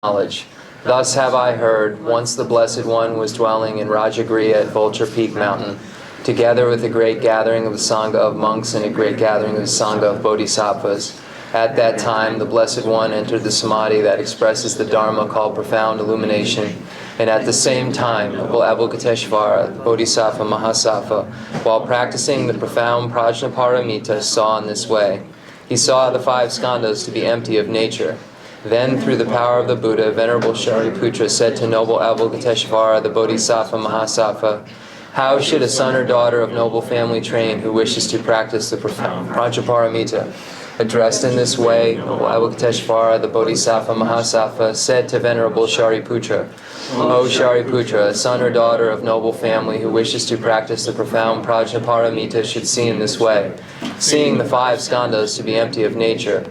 knowledge. Thus have I heard, once the Blessed One was dwelling in Rajagriha at Vulture Peak Mountain, together with a great gathering of the Sangha of monks and a great gathering of the Sangha of bodhisattvas. At that time, the Blessed One entered the samadhi that expresses the Dharma called profound illumination. And at the same time, Avalokiteshvara, the Bodhisattva Mahasattva, while practicing the profound Prajnaparamita, saw in this way. He saw the 5 skandhas to be empty of nature. Then, through the power of the Buddha, Venerable Shariputra said to noble Avalokiteshvara, the Bodhisattva Mahasattva, "How should a son or daughter of noble family train who wishes to practice the profound Prajnaparamita?" Addressed in this way, noble Avalokiteshvara, the Bodhisattva Mahasattva, said to Venerable Shariputra, "O Shariputra, a son or daughter of noble family who wishes to practice the profound Prajnaparamita should see in this way, seeing the 5 skandhas to be empty of nature.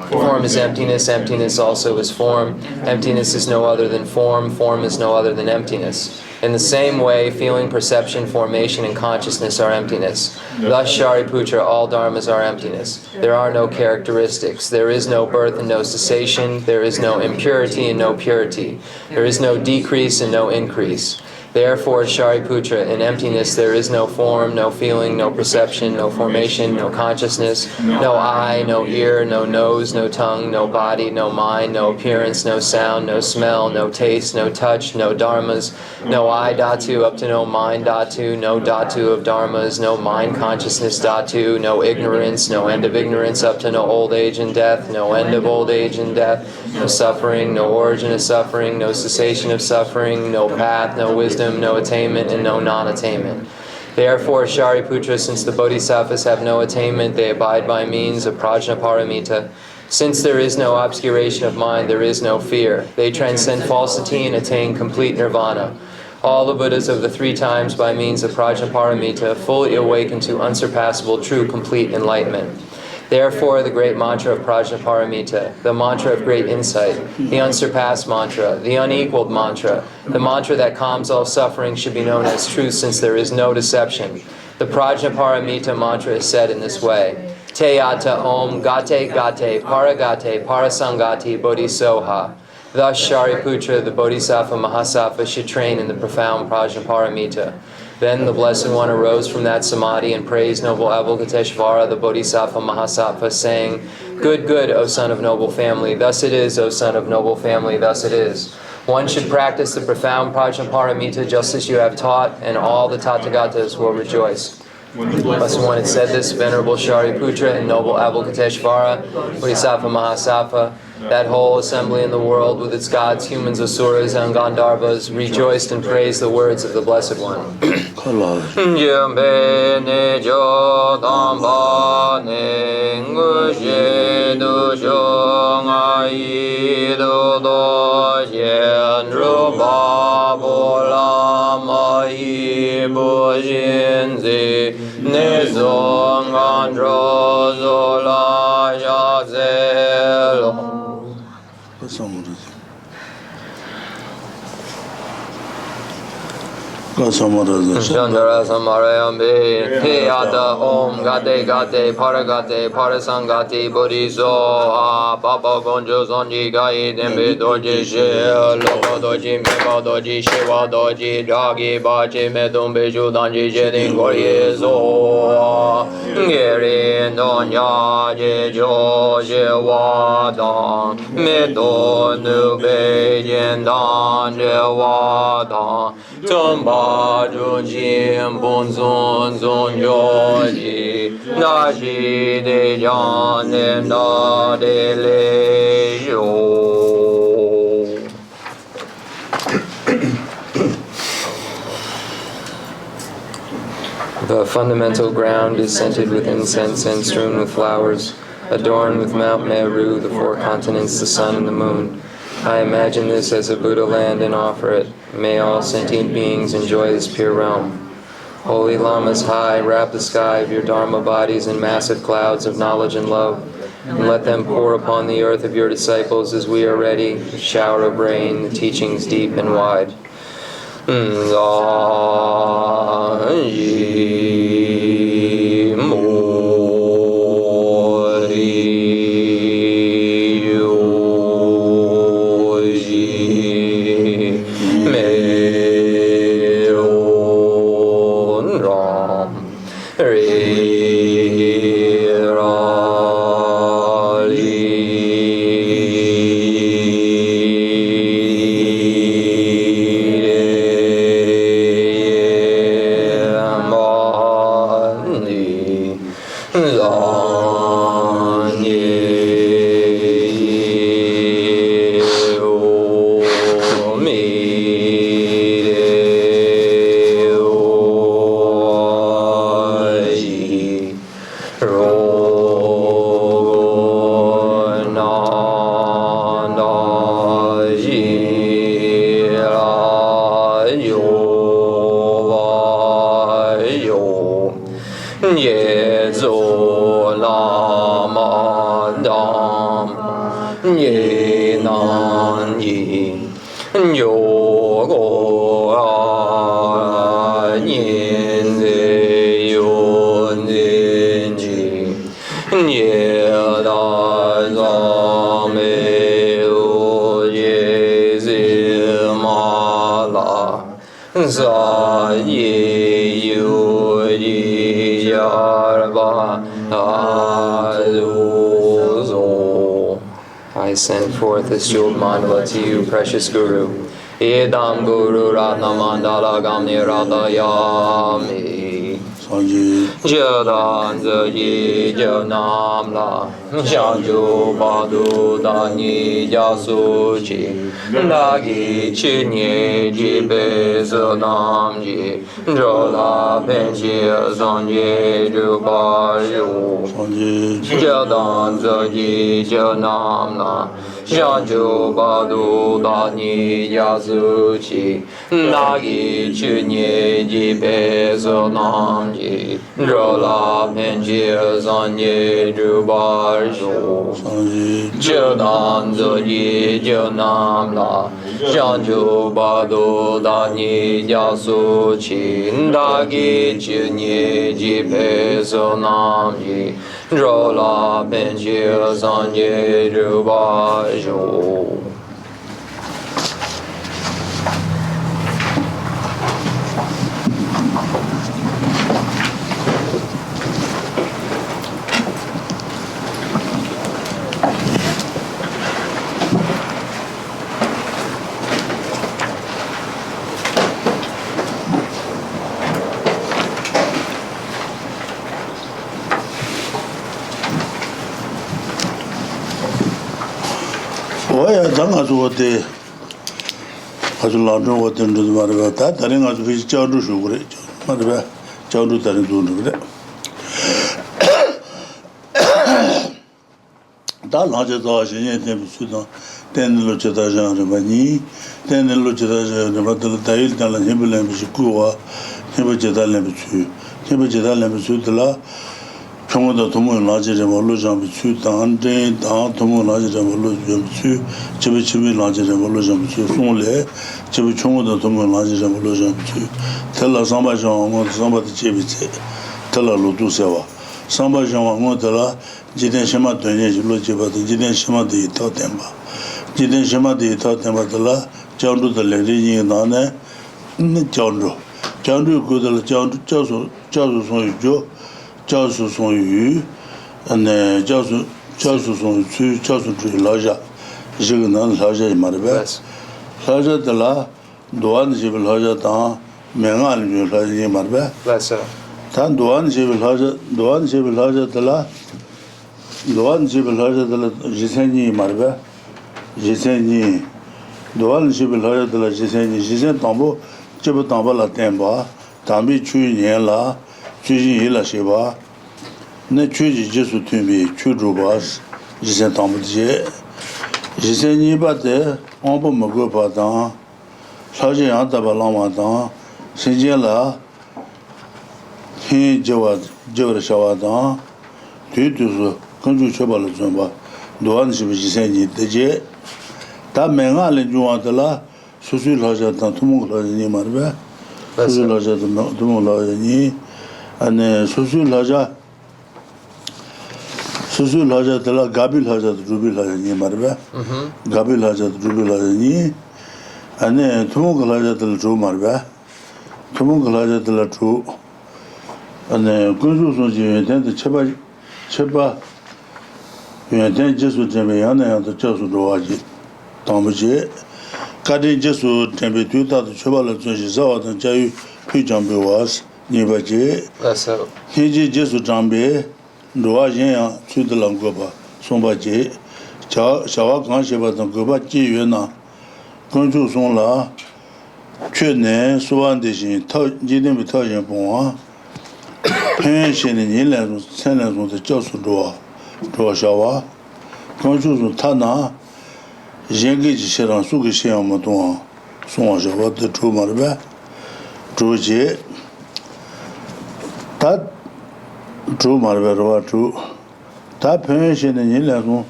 Form is emptiness, emptiness also is form. Emptiness is no other than form, form is no other than emptiness. In the same way, feeling, perception, formation, and consciousness are emptiness. Thus, Shariputra, all dharmas are emptiness. There are no characteristics. There is no birth and no cessation. There is no impurity and no purity. There is no decrease and no increase. Therefore, Shariputra, in emptiness there is no form, no feeling, no perception, no formation, no consciousness, no eye, no ear, no nose, no tongue, no body, no mind, no appearance, no sound, no smell, no taste, no touch, no dharmas, no I dhatu up to no mind dhatu, no dhatu of dharmas, no mind consciousness dhatu, no ignorance, no end of ignorance up to no old age and death, no end of old age and death, no suffering, no origin of suffering, no cessation of suffering, no path, no wisdom, no attainment, and no non-attainment. Therefore, Shariputra, since the bodhisattvas have no attainment, they abide by means of Prajnaparamita. Since there is no obscuration of mind, there is no fear. They transcend falsity and attain complete nirvana. All the Buddhas of the 3 times by means of Prajnaparamita fully awaken to unsurpassable, true, complete enlightenment. Therefore, the great mantra of Prajnaparamita, the mantra of great insight, the unsurpassed mantra, the unequaled mantra, the mantra that calms all suffering should be known as truth since there is no deception. The Prajnaparamita mantra is said in this way: Teyata Om Gate Gate Paragate Parasangati Bodhisoha. Thus, Shariputra, the Bodhisattva Mahasattva, should train in the profound Prajnaparamita. Then the Blessed One arose from that samadhi and praised noble Avalokiteshvara, the Bodhisattva Mahasattva, saying, "Good, good, O son of noble family, thus it is, O son of noble family, thus it is. One should practice the profound Prajnaparamita just as you have taught, and all the Tathagatas will rejoice." When the Blessed One had said this, Venerable Shariputra and noble Avalokiteshvara, Bodhisattva Mahasattva, that whole assembly in the world with its gods, humans, asuras, and Gandharvas rejoiced and praised the words of the Blessed One. Chandra Samarayambi Hiyata Om Gate Gate Paragate Parasangati Bodhisoha Papa Gonjo Sonji Gai Dembe Doji She Logo Doji Meba Doji Shewa Doji Jagi Bachi Medumbe Judanji Jedin Gorye Zo Gerin Donya Jejo Shewa Dan Medo Nube Jendan Jewa Dan Tumba Jujim Bunzun Zun Yoji Naji De Jan Na De Le Yo. The fundamental ground is scented with incense and strewn with flowers, adorned with Mount Meru, the 4 continents, the sun and the moon. I imagine this as a Buddha land and offer it. May all sentient beings enjoy this pure realm. Holy Lamas high, wrap the sky of your Dharma bodies in massive clouds of knowledge and love, and let them pour upon the earth of your disciples as we are ready, a shower of rain, the teachings deep and wide. I send forth this jeweled mandala to you, precious Guru. Idam Guru Ratna Mandala Gamni Radayami. Jadan Zayi Janam La Shanju Badu Dani Jasuchi Dagi Chinye Jibe Zanam Ji Jola Penji Zanye Jubayu Jadan Zayi Janam La Shanju Badu Dani Jasuchi Dagi Chinye Jibe Zanam Ji Jola Penji Zanye Jubayu Jadan Zayi Janam La Shanju Badu Dani Jasuchi Dagi Chinye Jibe Zanam Ji Jola Penji Zanye Jubayu. 장가주어때 아주 라는 어떤 줄 말이야. 다 다른 아주 비슷 자루슈 그래. 말이야. 자루 다른 줄 그래. 다 나저도 신이 되면 수도 된로 저다잖아 많이 된로 저다잖아 맞들 다일 달라 힘을 비시고와 힘을 저달래 비추 힘을 저달래 비추들라 평소도 도움을 나지를 몰로 좀 비추다한데 다 도움을 나지를 몰로 좀 비추 집에 나지를 몰로 좀 비추 손래 집에 평소도 도움을 나지를 몰로 좀 비추 텔라 상바정 뭐 상바도 집이지 텔라로 두세와 상바정 뭐들라 지된 심마 되게 줄로 집어도 지된 심마도 있다 템바 지된 심마도 있다 템바들라 장루들 레리니 나네 장루 그들 장루 자수 소유죠 자수 소유 안에 자수 소유 자수 라자 지금은 라자이 말이야 라자들라 도안 집을 하자다 명안을 라자이 말이야 단 도안 집을 하자들라 도안 집을 하자들라 지생이 말이야 지생이 도안 집을 하자들라 지생 담보 집 담보라 템바 담비 추이년라 추이일라 시바 내 추지 지수 템비 추주바스 지생 담보지 지생이 바데 엄보 먹어 봐다 사제 안다바 라마다 신제라 히 저와 샤와다 뒤두서 건주 쳐발로 좀 봐. 노안시 지생이 되지. 다 맹아를 좋아하더라. 수술하자다 투몽하자니 말이야. 수술하자다 투몽하자니 안에 수술하자 Susu Lajatala, Gabil Hajat, Rubil Hajani Marba, Gabil Hajat, Rubil Hajani, and then Tumuk Lajatal True Marba, Tumuk Lajatal True, and then Kunzu Sunji, then the Cheba, then Jesu Jamiana and the Jesu Roaji, Tomaji, Kadi Jesu Tempe Tuta, the Chebala Tunjizawa, and Jayu Pijambi was, Nibaji, Hiji Jesu Jambi. Roa Yen Sud Langoba, Somba J, Shawa Gansheba, Goba Ji Yuna, Gonju Song La, Chune, Suan de Jin, Jidin Vitajan Bon, Pension in Inland, Senate on the Josu Roa, Roa Shawa, Gonju Tana, Jengi Sheran Sugi Shiam Madon, Song Shawa, the True Marba, True J. That True Marvel, true. That pension in Yellow,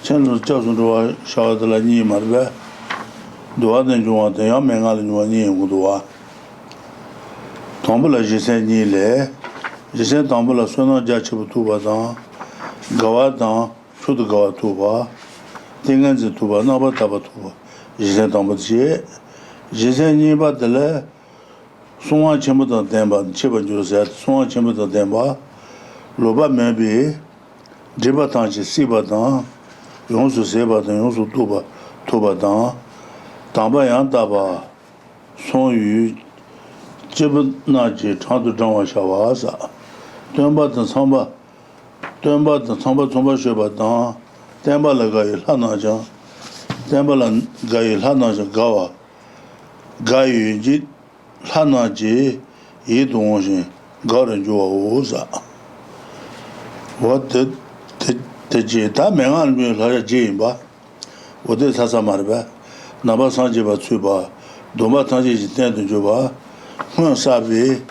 Chenrezig Johnson to a shower the Lani Marvel, do other than you want the young man in one year would do. Tombola Geshe Nile, Geshe Tombola Sono Jachabu Tuba, Gawadan, should go Tuba, Tingan's Tuba, Nova Tabatuba, Geshe Tomboji, Geshe Niba de Le, Swan Chamber Demba, Chiba Joseph, Swan Chamber Demba. Loba maybe Tibetan Sibadan, Yonsu Sebadan, Yonsu Tubadan, Tambayan Daba, Song Yu, Jibanaji, Tandu Jama Shawaza, Dumbatan Samba, Tomba Shebadan, Dembala Gail Hanaja, Dembala Gail Hanaja Gawa, Gayu Jit Hanaji, Yidonji, Garan Jua Oza. What the Jeta Mangan will Jimba? What is Hasamarba? Naba Sanjiba Tuba, Doma Tanji Tendu Juba, Hun Sabi,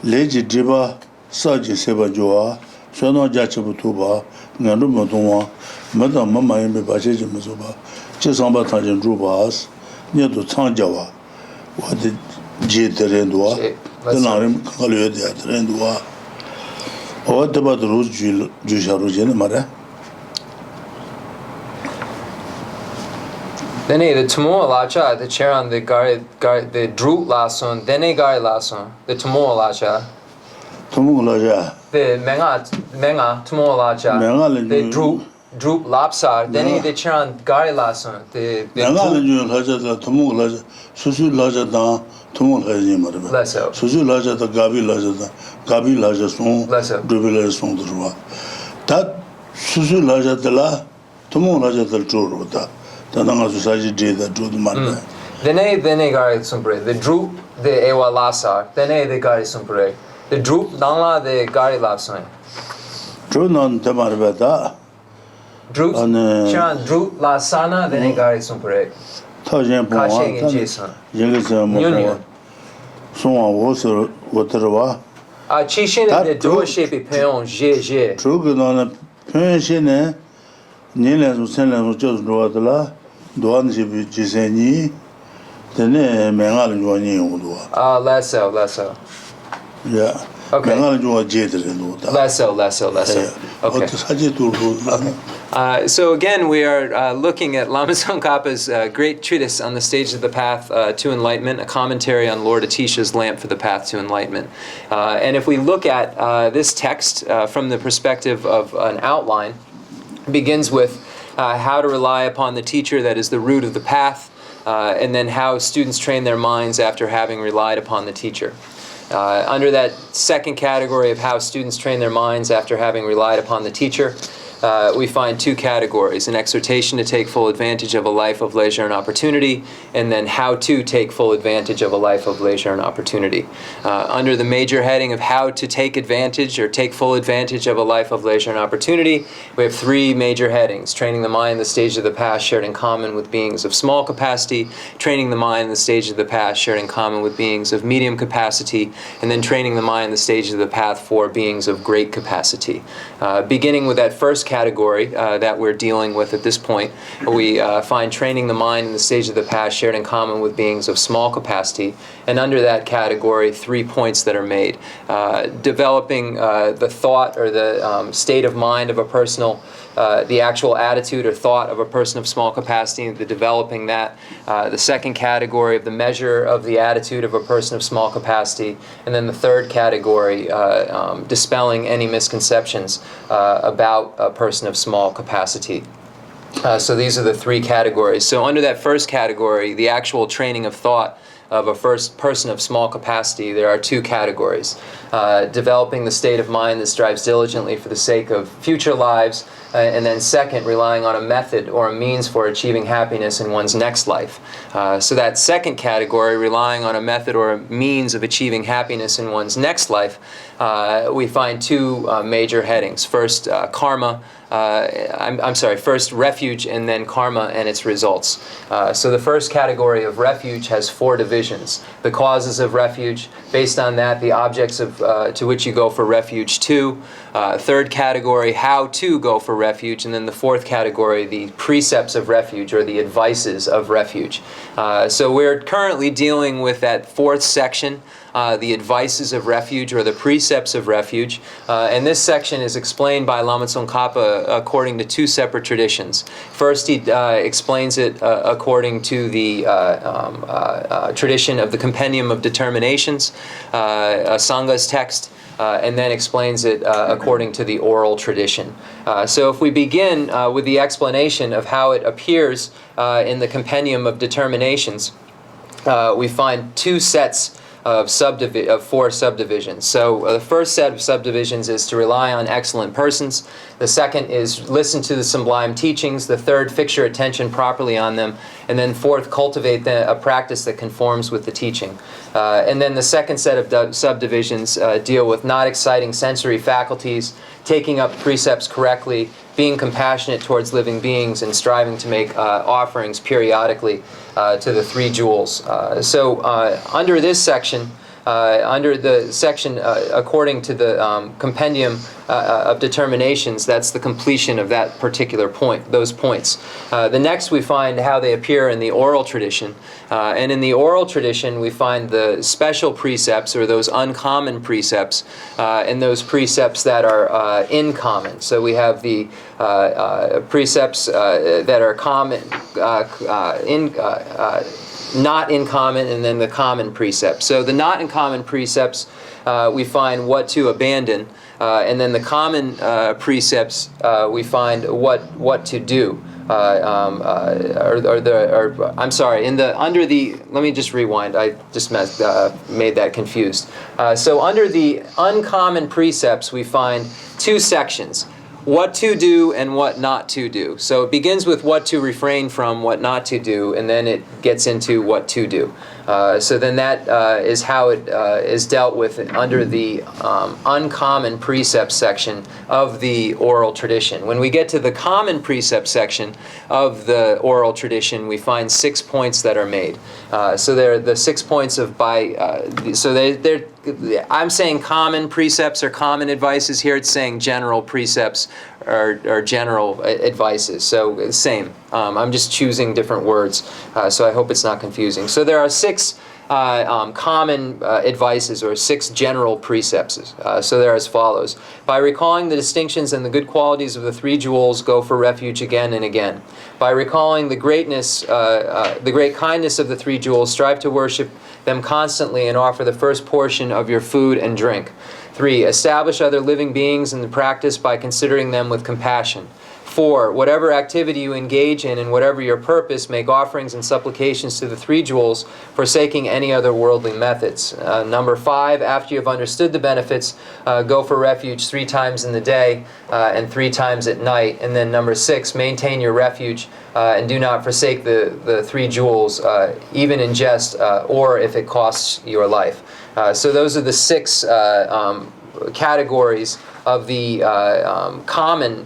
Leji Jiba, Saji Seba Joa, Sono Jachabutuba, Nanumoduma, Madame Mama in Baji Mazuba, Chisamba Tanjin Rubas, near to Tanjawa. What did Jitarendua? The Lamrim Kalu de Atrendua. What about the Rose Jusharujan Mara? Then the Tumo Lacha, the chair on the the Drew Lason, then a guy Lason, the Tumo Lacha. Tumulaja. The Menga, Tumo Lacha, the Drew Lapsar, then the chair on Gary Lason, the Mengalan Laja, Tumulaja, Susu Laja, Tumul Hazimar. Susu Laja, the Gabi Laja, Gabi Laja Song, Dubila Song the Rua. That Susu Laja de la Tumul Laja del Jurota, the Nanga Society did that to the Marta. Then a Gary Sumpre, the Drew, the Ewa Lasar, then a the Gary Sumpre, the Drew, Nala, the Gary Lapson. Drew non Tamarbeta. Drew Lasana, then a Gary Sumpre. Tajan Kashing and Jason. Union. Someone was Waterwa. Chishin the door shape peon, G. True on a pension, Nilan Senna just Roadla, Duan Giseni, the name Mengal Juani. Less so. Yeah. Okay. Less so. Okay. So again, we are looking at Lama Tsong-kha-pa's great treatise on the stage of the path to enlightenment, a commentary on Lord Atisha's lamp for the path to enlightenment. And if we look at this text from the perspective of an outline, it begins with how to rely upon the teacher that is the root of the path, and then how students train their minds after having relied upon the teacher. Under that second category of how students train their minds after having relied upon the teacher, we find two categories: an exhortation to take full advantage of a life of leisure and opportunity, and then how to take full advantage of a life of leisure and opportunity. Under the major heading of how to take advantage or take full advantage of a life of leisure and opportunity, we have three major headings: training the mind in the stage of the past shared in common with beings of small capacity, training the mind in the stage of the past shared in common with beings of medium capacity, and then training the mind in the stage of the path for beings of great capacity. Beginning with that first category that we're dealing with at this point. We find training the mind in the stage of the past shared in common with beings of small capacity, and under that category, 3 points that are made. Developing the thought or the state of mind of a personal, the actual attitude or thought of a person of small capacity, the developing that. The second category of the measure of the attitude of a person of small capacity, and then the third category, dispelling any misconceptions about a person of small capacity. So these are the 3 categories. So under that first category, the actual training of thought of a first person of small capacity, there are 2 categories. Developing the state of mind that strives diligently for the sake of future lives, and then second, relying on a method or a means for achieving happiness in one's next life. So that second category, relying on a method or a means of achieving happiness in one's next life, we find 2 major headings. First, karma. First refuge and then karma and its results. So the first category of refuge has 4 divisions. The causes of refuge, based on that, the objects of, to which you go for refuge 2. Third category, how to go for refuge. And then the fourth category, the precepts of refuge or the advices of refuge. So we're currently dealing with that 4th section, the advices of refuge or the precepts of refuge. And this section is explained by Lama Tsong-kha-pa according to 2 separate traditions. First, he explains it according to the tradition of the Compendium of Determinations, Sangha's text, and then explains it according to the oral tradition. So if we begin with the explanation of how it appears in the Compendium of Determinations, we find 2 sets of 4 subdivisions. So the first set of subdivisions is to rely on excellent persons. The second is listen to the sublime teachings. The third, fix your attention properly on them. And then fourth, cultivate a practice that conforms with the teaching. And then the second set of subdivisions deal with not exciting sensory faculties, taking up precepts correctly, being compassionate towards living beings, and striving to make offerings periodically to the 3 jewels. So under this section, under the section according to the Compendium of Determinations, that's the completion of that particular point, those points. The next we find how they appear in the oral tradition. And in the oral tradition we find the special precepts or those uncommon precepts and those precepts that are in common. So we have the precepts that are common, not in common, and then the common precepts. So the not in common precepts, we find what to abandon, and then the common precepts, we find what to do. Let me just rewind. I just made that confused. So under the uncommon precepts, we find 2 sections. What to do and what not to do. So it begins with what to refrain from, what not to do, and then it gets into what to do. So then that is how it is dealt with under the uncommon precept section of the oral tradition. When we get to the common precept section of the oral tradition, we find 6 points that are made. So they're the 6 points of I'm saying common precepts or common advices. Here it's saying general precepts or general advices. So same. I'm just choosing different words, so I hope it's not confusing. So there are 6 common advices or 6 general precepts. So they're as follows. By recalling the distinctions and the good qualities of the 3 jewels, go for refuge again and again. By recalling the greatness, the great kindness of the 3 jewels, strive to worship them constantly and offer the first portion of your food and drink. 3. Establish other living beings in the practice by considering them with compassion. 4. Whatever activity you engage in and whatever your purpose, make offerings and supplications to the 3 jewels, forsaking any other worldly methods. Number 5. After you have understood the benefits, go for refuge 3 times in the day and 3 times at night. And then number 6. Maintain your refuge and do not forsake the 3 jewels, even in jest or if it costs your life. So those are the 6 categories of the common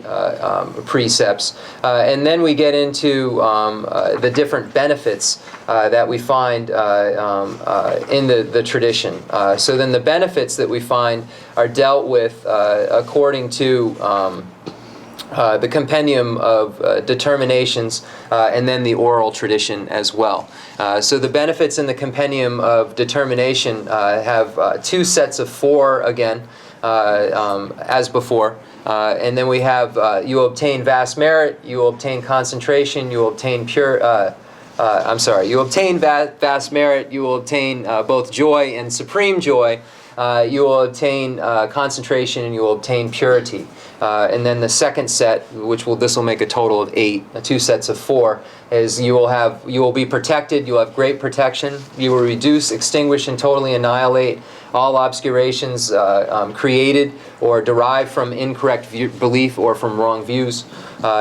precepts. And then we get into the different benefits that we find in the tradition. So then the benefits that we find are dealt with according to the compendium of determinations, and then the oral tradition as well. So the benefits in the compendium of determination have 2 sets of 4 again, as before. And then we have, you will obtain vast merit, you will obtain concentration, you will obtain you obtain vast merit, you will obtain both joy and supreme joy, you will obtain concentration, and you will obtain purity. And then the second set, this will make a total of 8, 2 sets of 4, is you will be protected, you will have great protection, you will reduce, extinguish, and totally annihilate all obscurations created or derived from incorrect belief or from wrong views.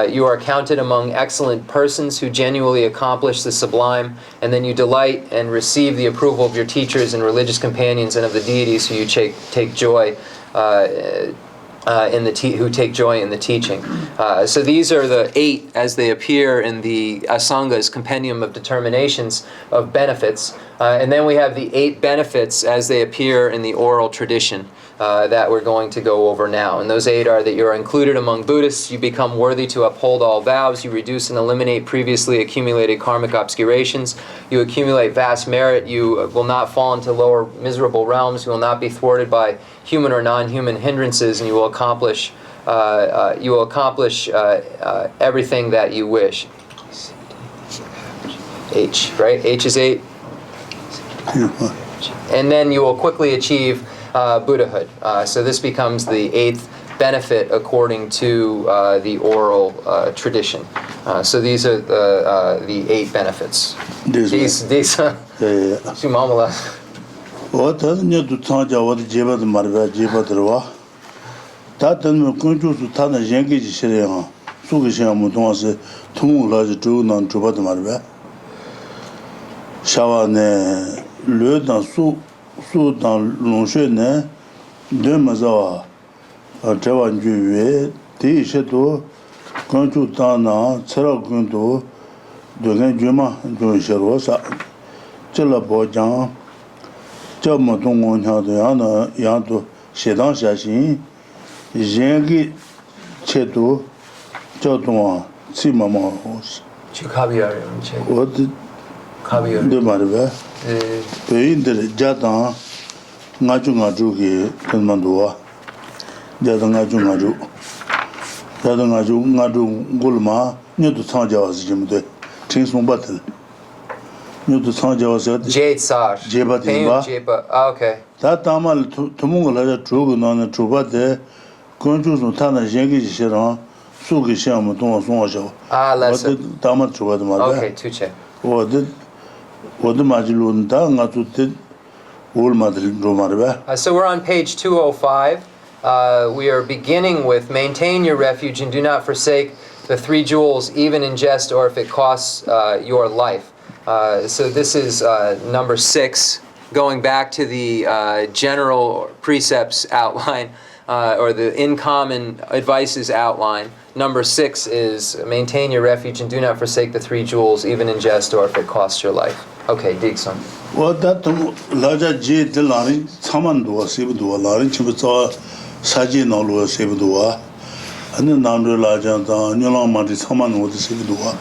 You are counted among excellent persons who genuinely accomplish the sublime, and then you delight and receive the approval of your teachers and religious companions and of the deities who you take joy who take joy in the teaching. So these are the 8 as they appear in the Asanga's compendium of determinations of benefits. And then we have the 8 benefits as they appear in the oral tradition that we're going to go over now. And those 8 are that you are included among Buddhists, you become worthy to uphold all vows, you reduce and eliminate previously accumulated karmic obscurations, you accumulate vast merit, you will not fall into lower miserable realms, you will not be thwarted by human or non-human hindrances, and you will accomplish everything that you wish. H, right? H is 8. And then you will quickly achieve Buddhahood. So this becomes the 8th benefit according to the oral tradition. So these are the 8 benefits. These su dan long shui ne de ma za zhe wan ju yue de she do gong ju dan na ce la gong do de gen ju ma ju she ro sa zhe la bo jiang zhe mo dong gong nya de yang na yang do xie dang xia xin yin ge che do zhe dong ci ma ma wo de ma de Peindre jatan ngaju ki tenmanduwa jatan ngaju gulma nyoto tsangjawa si jimde tingsung batil nyoto tsangjawa si jade sar jeba timba okay ta tamal tumungala ja chugu nana chubate konju su tana jengi jishira sugi shiamu tungwa sungwa shawa lesson tamal chubate marga okay tuche So we're on page 205. We are beginning with maintain your refuge and do not forsake the 3 jewels, even in jest or if it costs your life. So this is number 6, going back to the general precepts outline or the in common advices outline. Number 6 is maintain your refuge and do not forsake the 3 jewels, even in jest or if it costs your life. Okay, Dikson. Well, that Laja J. Delari, Samandua, Sibudua, Lari, Chibuta, Saji Nolua, Sibudua, and then Nandra Laja, Nulam Mati, Saman with the Sibudua.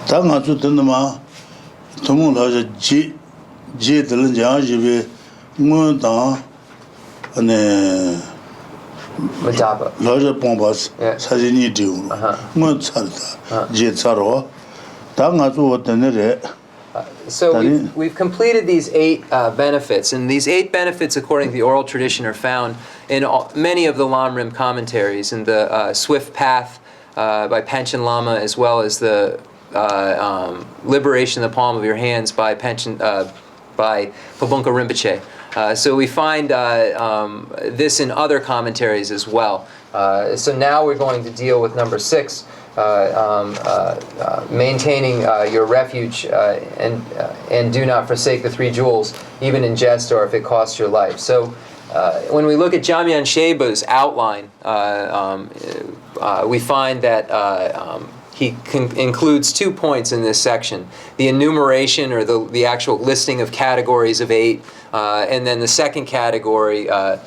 Tanga to Tenama, Tomu Laja J. Delanja, Jibe, Munda, and Laja Pombas, Sajini Diu, Munsarta, J. Saro, Tanga to Tenere. So we've completed these 8 benefits, and these 8 benefits, according to the oral tradition, are found in many of the Lamrim commentaries, in the Swift Path by Panchen Lama, as well as the Liberation in the Palm of Your Hands by Phobunka Rinpoche. So we find this in other commentaries as well. So now we're going to deal with number 6. Maintaining your refuge and do not forsake the 3 jewels, even in jest or if it costs your life. So when we look at Jamyang Sheba's outline, we find that he includes 2 points in this section: the enumeration, or the actual listing of categories of 8, and then the second category of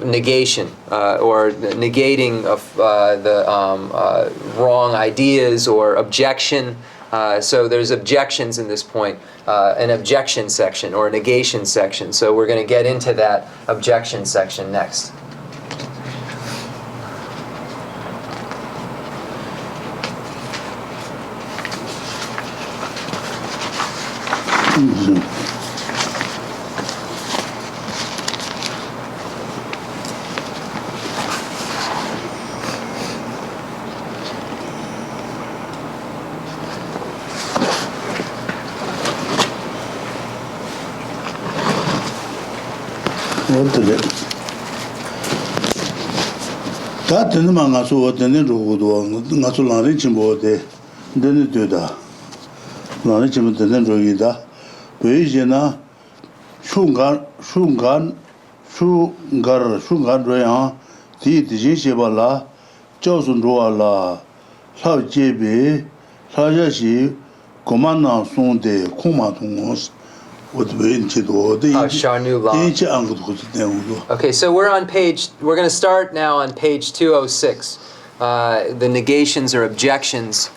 negation, or negating of the wrong ideas or objection. So there's objections in this point, an objection section or a negation section. So we're going to get into that objection section next. 다 되는 만 가서 되는 로고도 가서 나리 침보데 되는 되다 나리 침보 되는 로기다 베이제나 슝간 로야 디디진 셰발라 조순 로알라 사제비 사자시 고만나 송데 코마동스 Okay, so we're going to start now on page 206. The negations or objections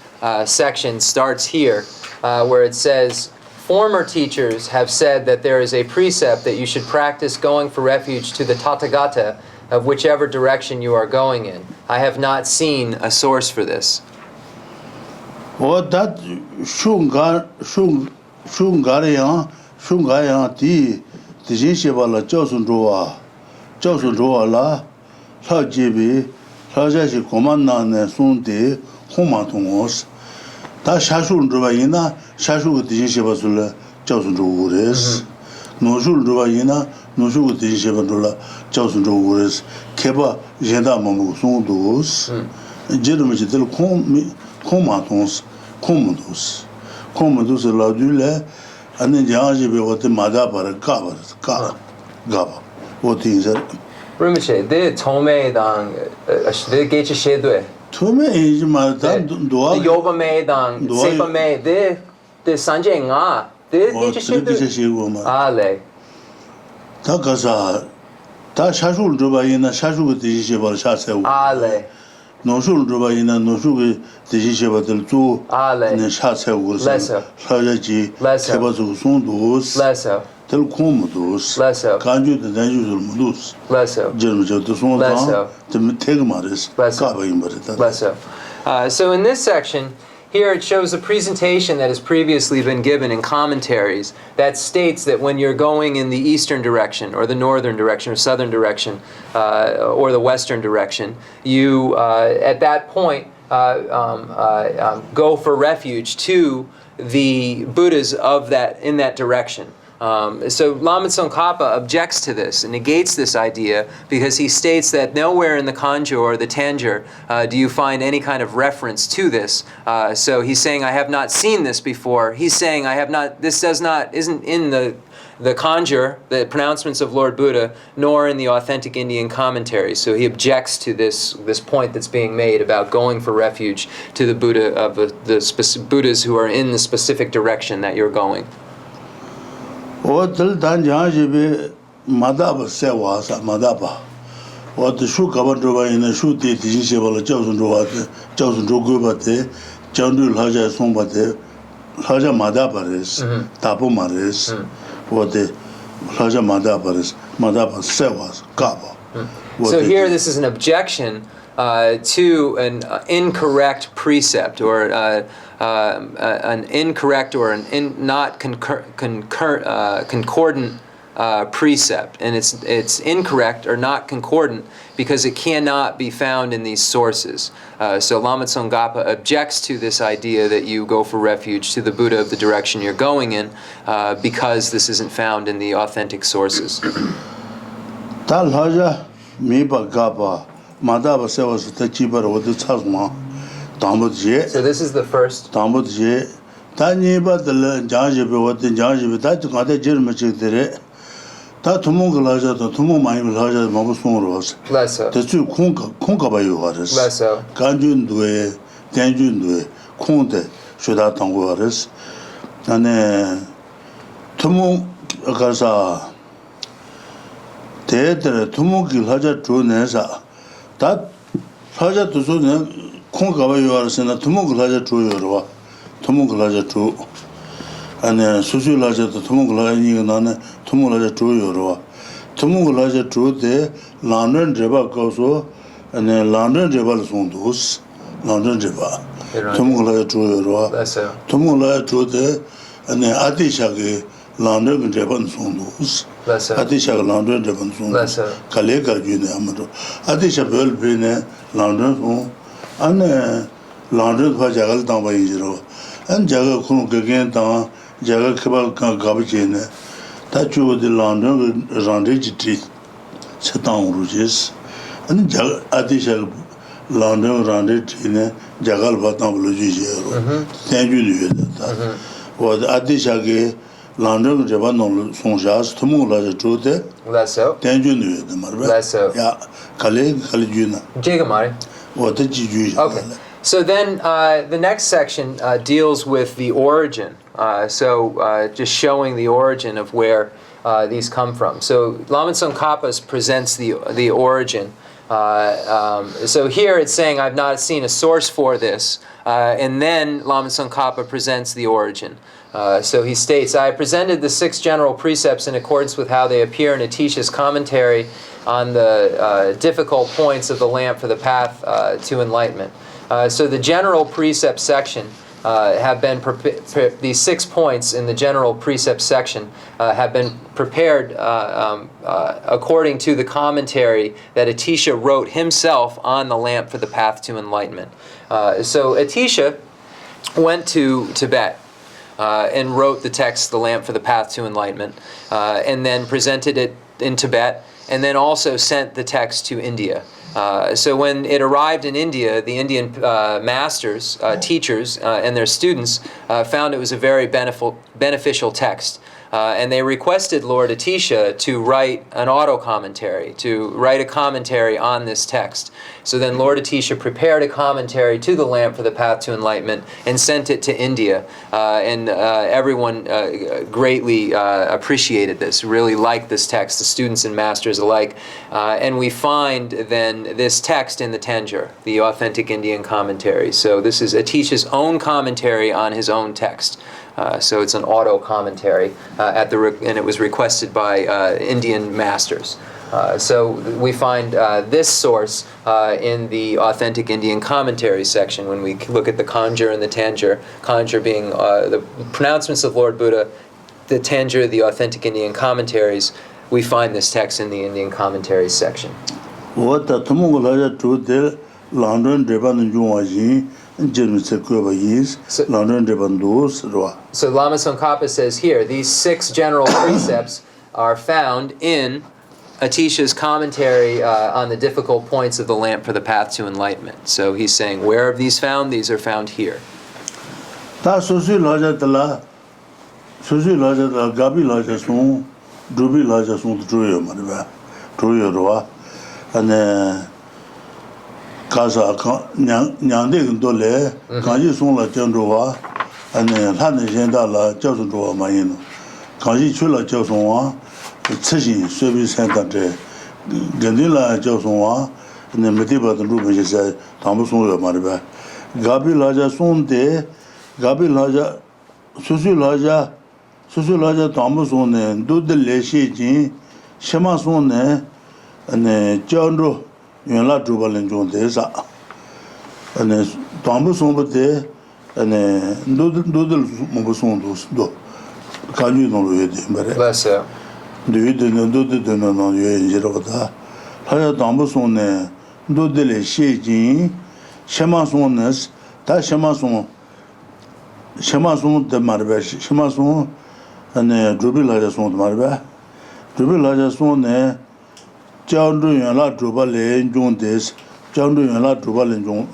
section starts here, where it says, former teachers have said that there is a precept that you should practice going for refuge to the Tathagata of whichever direction you are going in. I have not seen a source for this. That 슝가야 디 디진시발라 조순조와 사제비 사자시 고만나네 손데 호마통오스 다 샤슈르바이나 샤슈고 디진시바술라 조순조우레스 노술르바이나 노슈고 디진시바돌라 조순조우레스 케바 젠다 모모 손도스 제르미들 코마통스 코모도스 라둘레 and Janji what the Madabara Gaba. What is it? Rinpoche, the Tome dang, the Geshe Shedwe. Tome is Madan Dua. The Yoba me dang, Sepa me, the Sanjay Nga, the Geshe Shedwe. Ale. Takasa, Ta Shashul Drubaina, Shashu Dishibal Shasa. Ale. Nosul Drubaina, Nosu Dishibatel two, and Shasa was Sajaji, Kebazu Sundus, Lesso, Tel Comodos, Lesso, Kanju the usual Mudus, Lesso, General to Sonda, to Tegmaris, Lesso. So in this section, here it shows a presentation that has previously been given in commentaries that states that when you're going in the eastern direction, or the northern direction, or southern direction, or the western direction, you, at that point, go for refuge to the Buddhas in that direction. So Lama Tsong-kha-pa objects to this and negates this idea, because he states that nowhere in the Kanjo or the Tanjir do you find any kind of reference to this. So he's saying, I have not seen this before. He's saying, this isn't in the Kanjur, the pronouncements of Lord Buddha, nor in the authentic Indian commentaries. So he objects to this point that's being made about going for refuge to the Buddha of the Buddhas who are in the specific direction that you're going. What the Danjaji Madaba Sewasa, Madaba. What the Shukabandrova in a shoot did Jishabala Johnson Jogubate, Jandul Haja Sombate, Haja Madabaris, Tapu Maris, what the Haja Madabaris, Madaba Sewas, Kaba. So here this is an objection to an incorrect precept, or an incorrect or not concordant precept, and it's incorrect or not concordant because it cannot be found in these sources. So Lama Tsong-kha-pa objects to this idea that you go for refuge to the Buddha of the direction you're going in, because this isn't found in the authentic sources. Tal Haja Miba Gaba Madaba Sewas the cheaper with the Tasma. So this is the first. Tambudje, Taniba the Janjibe, what the Janjibe, that got a German chick there. That Tumungalaja, the Tumumai Mabuson Rose. Lesso. The two Kunka by you waters. Lesso. Kanjun Due, Tenzin Kunde Shuda Tanguaris and Tumu Gaza Theatre Tumuki Haja Trunesa that Haja to Kungawa Yuarsena Tumuk Haja True Tumuk Haja True and Susu Laja to Tumuk Laja Tumulaja True Tumulaja True de London Jeba Gozo and London Jebal Sundus London Jeba Tumulaja True Tumulaja True de and Adishagi London Japan Sundus Adishag London Japan Sundus Kalega June Amado Adishabel Bene London and London Pajagal Tamba Izero and Jaga Kunukagan Tama Jaga Kabal Gabajene Tachu the London Randage Treat Setan Rouges and Adishag London Randage in Jagal Batam Lugero. Thank you. Was Adishage London Javan Sonjas, Tumula Jute, Lesso. Thank you. Lesso. Yeah, Kalijuna. Jigamari. What did you? Okay. So then the next section deals with the origin. Just showing the origin of where these come from. So Lama Tsong-kha-pa presents the origin. So here it's saying, I've not seen a source for this. And then Lama Tsong-kha-pa presents the origin. So he states, I presented the 6 general precepts in accordance with how they appear in Atisha's commentary on the difficult points of the lamp for the path to enlightenment. So the general precept section have been these 6 points in the general precept section have been prepared according to the commentary that Atisha wrote himself on the lamp for the path to enlightenment. So Atisha went to Tibet and wrote the text, The Lamp for the Path to Enlightenment, and then presented it in Tibet, and then also sent the text to India. So when it arrived in India, the Indian masters, teachers, and their students found it was a very beneficial text. And they requested Lord Atisha to write an auto-commentary, to write a commentary on this text. So then Lord Atisha prepared a commentary to the Lamp for the Path to Enlightenment and sent it to India. And everyone greatly appreciated this, really liked this text, the students and masters alike. And we find then this text in the Tanjur, the authentic Indian commentary. So this is Atisha's own commentary on his own text. So it's an auto commentary, and it was requested by Indian masters. So we find this source in the authentic Indian commentary section when we look at the Kanjur and the Tanjur. Kanjur being the pronouncements of Lord Buddha, the Tanjur, the authentic Indian commentaries. We find this text in the Indian commentaries section. What the Tumulaja to the London Devan Juaji. So Lama Tsong-kha-pa says here, these 6 general precepts are found in Atisha's commentary on the difficult points of the lamp for the path to enlightenment. So he's saying, where are these found? These are found here. Kaza Nyangde Dole, Kanji Songla Jandua, and Hanan Jendala, Johnson Dua Mayino. Kanji Chula Josonwa, Tsin, Service Center, Gandila Josonwa, and the Mediba the Ruby said, Thomason Mariba. Gabi Laja Sonde, Gabi Laja, Susu Laja Thomason, and do the Leshi Jin, Shemason, and Jandro. Yuanla Drupal and John Desa. And Thomason, but there, and Doodle Mobuson do. Can you know it? Bless you. Do you do the no you in Jeroda? Haya Thomason, Doodle Shejin, Shemasones, that Shemason the Marbesh, Shemason, and Drubilaja Son Marbe. Drubilaja Son, John Yuanla Drupal and John Des, John Yuanla Drupal and John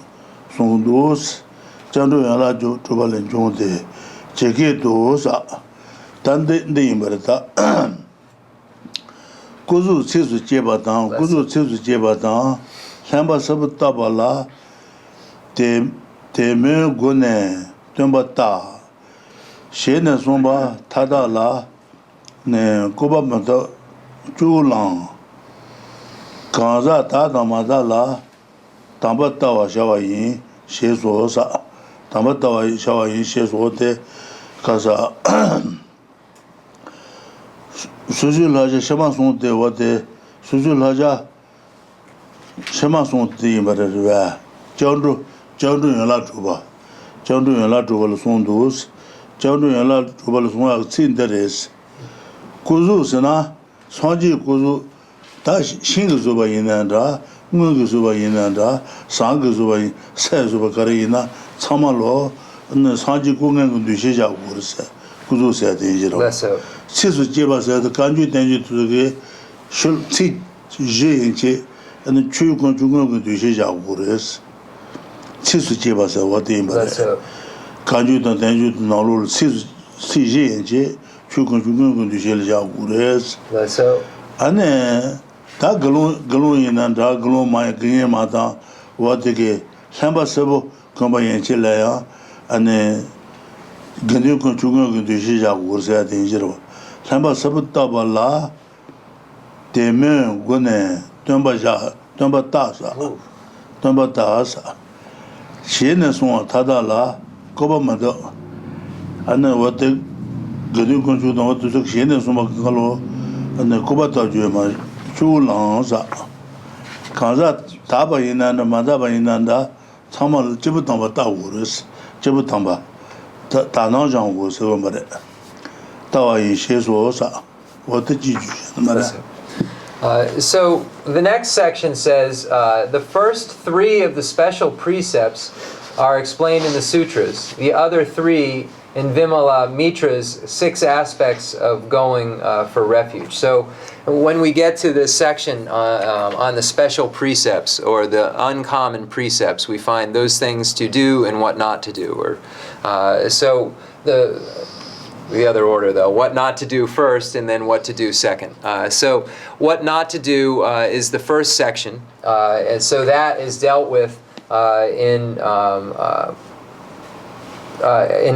Son dos, John Yuanla Drupal and John De, Cheke dos, Tande de Imberta. Kuzu Chisu Jebatan, Kuzu Chisu Jebatan, Samba Sabatabala, Te Teme Gune, Tumbata, Shena Sumba, Tadala, Ne Kubamata, Chulang, Kanza Tata Madala, Tambatawa Shawayin, Shesosa, Tambatawa Shawayin, Shesote, Casa Suzulaja Shamason de Wate, Suzulaja Shamason de Maraja, John La Tuba, John La Tuba Sondos, John La Tuba Son Cinderes, Kuzu Sena, Sanji Kuzu, Tash Shingazuba Inanda, Munguzuba Inanda, Sangazuba, Sazuba Karina, Samalo, and Sanji Kungan Dusha Wursa, Kuzu said in Sisu Jeba said the country danger to the Shul Ti Jay and the Chu Conjugal Dusha Wursa. Sisu Jeba said what the Kanju don't danger to Nolu, CJ and J, Chu Conjugal Dusha Wursa. And then that Galloon and Daglo, my green mata, what they get, Samba Sebo, Combayan Chilaya, and then Ganu Conjugal Dusha Wursa danger. Samba Sabutabala, Deme Gune, Tumbatasa, Shena Swan Tadala, Cobamado, and then what the Ganu Conjugal to Shena Sumakalo, and the Cobata Juma, Chulanza, Kanza Taba Inanda, Madaba Inanda, Tamal Jibutamba Wurus, Jibutamba, Tanajan was over. So the next section says the first 3 of the special precepts are explained in the sutras. The other 3 in Vimala Mitra's 6 aspects of going for refuge. So when we get to this section on the special precepts or the uncommon precepts, we find those things to do and what not to do. Or so the other order, though, what not to do first and then what to do second. So what not to do is the first section, and so that is dealt with in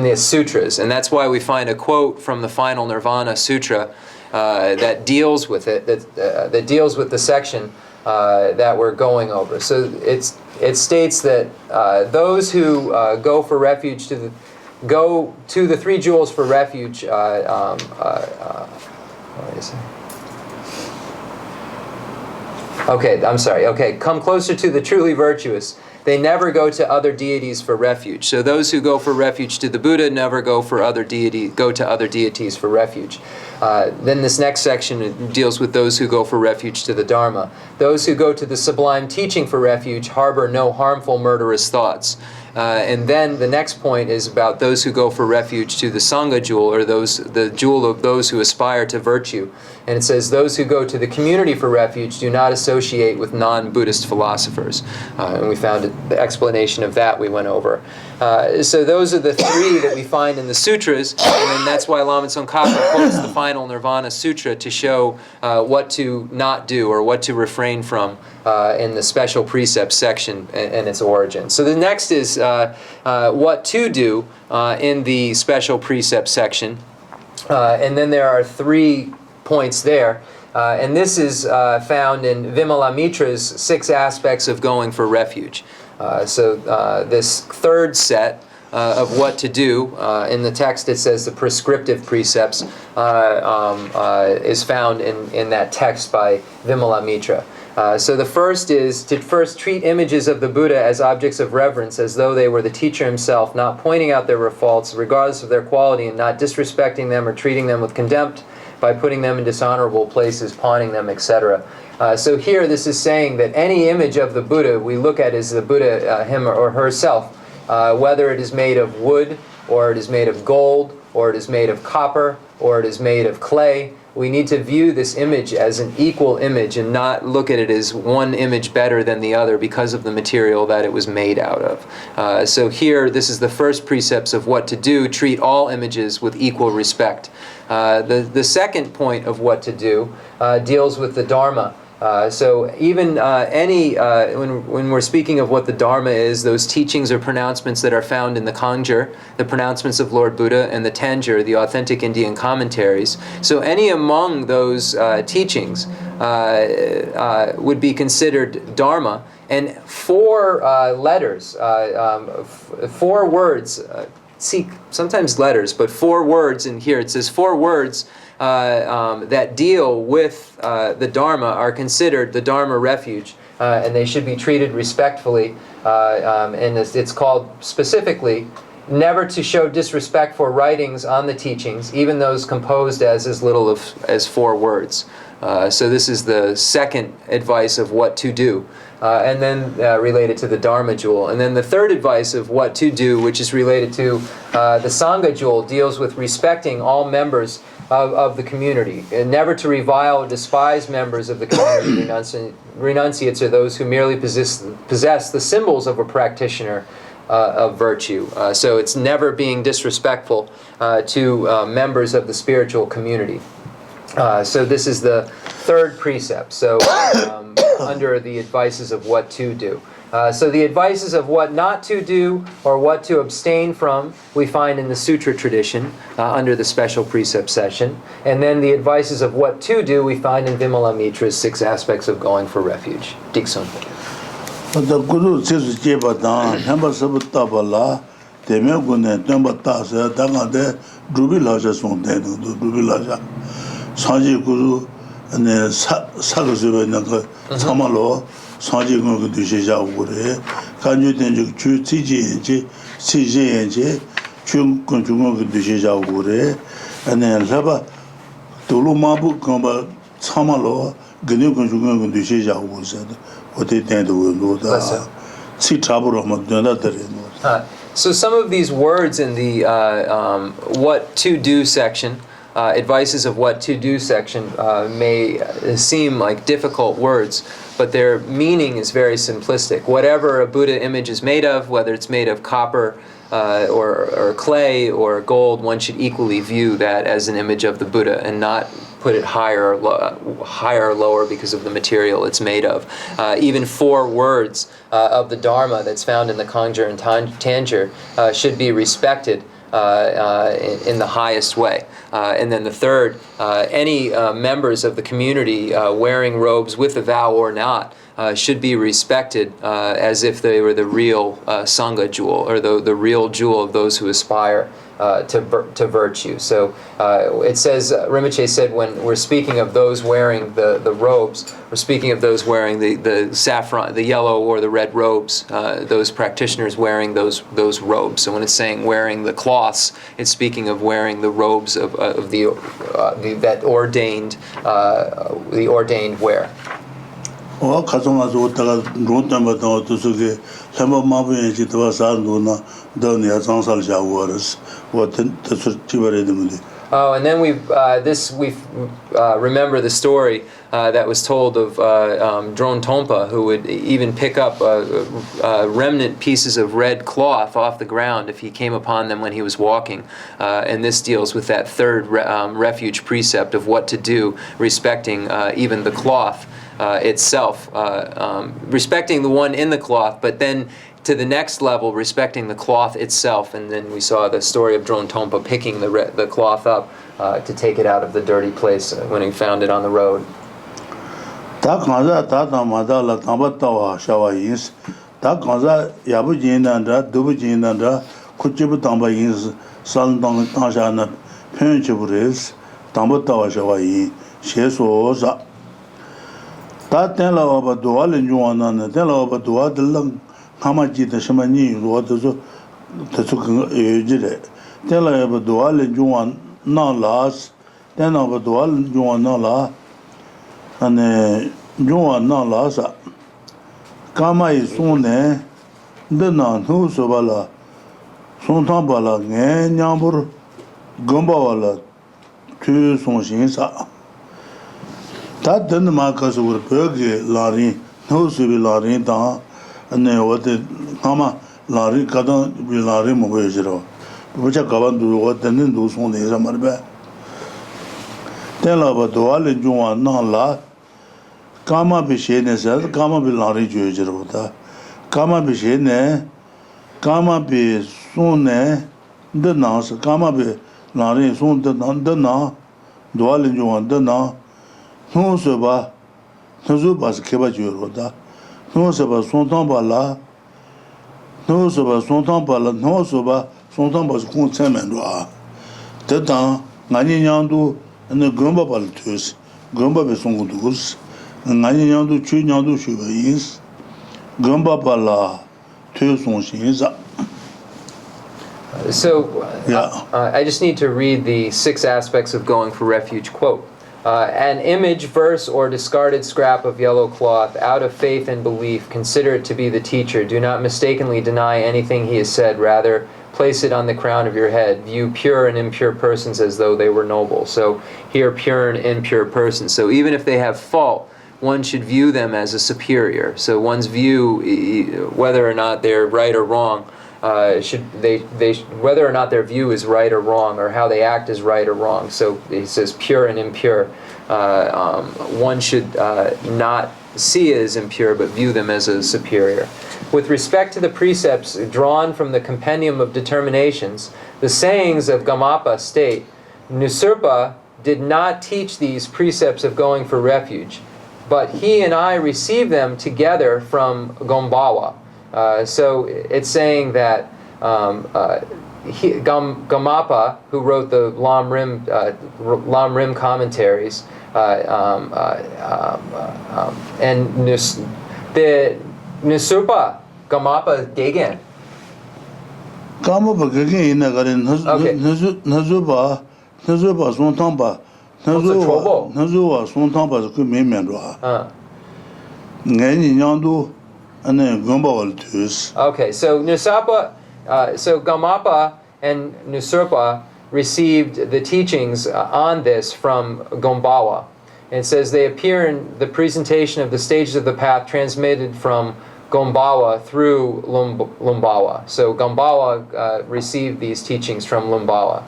the sutras, and that's why we find a quote from the Final Nirvana Sutra that deals with it, that deals with the section that we're going over. So it states that those who go for refuge go to the 3 jewels for refuge. What is it? Okay, I'm sorry. Okay, come closer to the truly virtuous. They never go to other deities for refuge. So those who go for refuge to the Buddha never go to other deities for refuge. Then this next section deals with those who go for refuge to the Dharma. Those who go to the sublime teaching for refuge harbor no harmful, murderous thoughts. And then the next point is about those who go for refuge to the Sangha jewel, or the jewel of those who aspire to virtue. And it says those who go to the community for refuge do not associate with non-Buddhist philosophers. And we found the explanation of that we went over. So those are the 3 that we find in the sutras, and then that's why Lama Tsong-kha-pa quotes the Final Nirvana Sutra to show what to not do or what to refrain from in the special precepts section and its origin. So the next is what to do in the special precepts section, and then there are 3 points there. And this is found in Vimala Mitra's 6 aspects of going for refuge. So this 3rd set of what to do, in the text it says the prescriptive precepts, is found in that text by Vimala Mitra. So the first is to first treat images of the Buddha as objects of reverence, as though they were the teacher himself, not pointing out their faults regardless of their quality, and not disrespecting them or treating them with contempt by putting them in dishonorable places, pawning them, etc. So here this is saying that any image of the Buddha we look at as the Buddha, him or herself, whether it is made of wood, or it is made of gold, or it is made of copper, or it is made of clay, we need to view this image as an equal image and not look at it as one image better than the other because of the material that it was made out of. So here, this is the first precepts of what to do: treat all images with equal respect. The second point of what to do deals with the Dharma. So even when we're speaking of what the Dharma is, those teachings or pronouncements that are found in the Kangjur, the pronouncements of Lord Buddha, and the Tanjur, the authentic Indian commentaries. So any among those teachings would be considered Dharma. And 4 letters, 4 words, sometimes letters, but 4 words in here. It says 4 words that deal with the Dharma are considered the Dharma refuge, and they should be treated respectfully. And it's called specifically never to show disrespect for writings on the teachings, even those composed as little as 4 words. So this is the second advice of what to do. And then related to the Dharma jewel. And then the third advice of what to do, which is related to the Sangha jewel, deals with respecting all members of the community, and never to revile or despise members of the community. Renunciates are those who merely possess the symbols of a practitioner of virtue. So it's never being disrespectful to members of the spiritual community. So this is the third precept. So under the advices of what to do. So the advices of what not to do or what to abstain from we find in the Sutra tradition under the special precept session. And then the advices of what to do we find in Vimala Mitra's 6 aspects of going for refuge. Diksun. The Guru says, Jebatan, Temba Sabatabala, Temegune, Temba Tasa, Tangade, Drubilaja Sonte, Drubilaja, Sanji Guru, and Sagazuba, Samalo. Sanji Guru Dusha Ure, can you then choose CG, Chung Kunjungo Dusha Ure, and then Lava Tulumabu Comba Samalo, Gnu Kunjungo Dusha Ure said, what they tend to do. See trouble of So some of these words in the what to do section, advices of what to do section may seem like difficult words, but their meaning is very simplistic. Whatever a Buddha image is made of, whether it's made of copper or clay or gold, one should equally view that as an image of the Buddha and not put it higher or lower because of the material it's made of. Even 4 words of the Dharma that's found in the Kangjur and Tanjur should be respected in the highest way. And then the third, any members of the community wearing robes with a vow or not should be respected as if they were the real Sangha jewel, or the real jewel of those who aspire to virtue. So it says, Rinpoche said, when we're speaking of those wearing the robes, we're speaking of those wearing the saffron, the yellow or the red robes, those practitioners wearing those robes. So when it's saying wearing the cloths, it's speaking of wearing the robes of the ordained wear. Oh, Kazuma Zota, Rotamata to Sugi, Lama Mabu, Sanduna, Donia, Sansal Jawaras, what the Tibetan. Oh, and then we remember the story that was told of Drone Tompa, who would even pick up remnant pieces of red cloth off the ground if he came upon them when he was walking. And this deals with that third refuge precept of what to do, respecting even the cloth itself, respecting the one in the cloth, but then to the next level, respecting the cloth itself. And then we saw the story of Drone Tompa picking the cloth up to take it out of the dirty place when he found it on the road. Hamaji the Shamani, what is the Sukun, tell about dual and Juan non last, then over dual Juan non la, and Juan non last. Kama is soon, the non who sobala, Sontambala, Nyambur, Gumbawala, 2 Sonshins. That then the Marcus were Pergi, Lari, no Subi Lari down. And what the Kama Lari Kadan will Lari Mobile, which I covered do what then do soon is a marbe. Tell about the Wall and Juan non la Kama Bishe ne said, Kama Bilari Jojerota. Kama Bishe ne, Kama Bi Sune, the Nas, Kama Bi Lari Sun the Na, Dwalin Juan the Na, no Soba, Tazubas Keba Jurota, no Soba Sontan Bala, no Soba Sontan Bala, no Soba Sontan Bas Kun Semendua. The Dan, Nani Yandu, and the Gumba Baltus, Gumba Besongudus. Ngani nyangdu chu nyangdu shuba yins gamba bala tu song shin. So I just need to read the 6 aspects of going for refuge. Quote, an image, verse, or discarded scrap of yellow cloth, out of faith and belief, consider it to be the teacher. Do not mistakenly deny anything he has said. Rather, place it on the crown of your head. View pure and impure persons as though they were noble. So here, pure and impure persons. So even if they have fault, one should view them as a superior. So one's view, whether or not they're right or wrong, whether or not their view is right or wrong, or how they act is right or wrong. So he says pure and impure. One should not see it as impure, but view them as a superior. With respect to the precepts drawn from the Compendium of Determinations, the sayings of Gamapa state, Nusirpa did not teach these precepts of going for refuge, but he and I received them together from Gombawa. So it's saying that Gamapa, who wrote the Lamrim commentaries, and the Nusirpa, Gamapa Gegen. Gamapa Gegen in the Nazuba Sontamba. Nazuwa Sontamba is good member. Ngani Yandu and then Gumbawal Tus. Okay, so Gamapa and Nusirpa received the teachings on this from Gombawa. And it says they appear in the presentation of the stages of the path transmitted from Gombawa through Lumbawa. So Gombawa received these teachings from Lumbawa.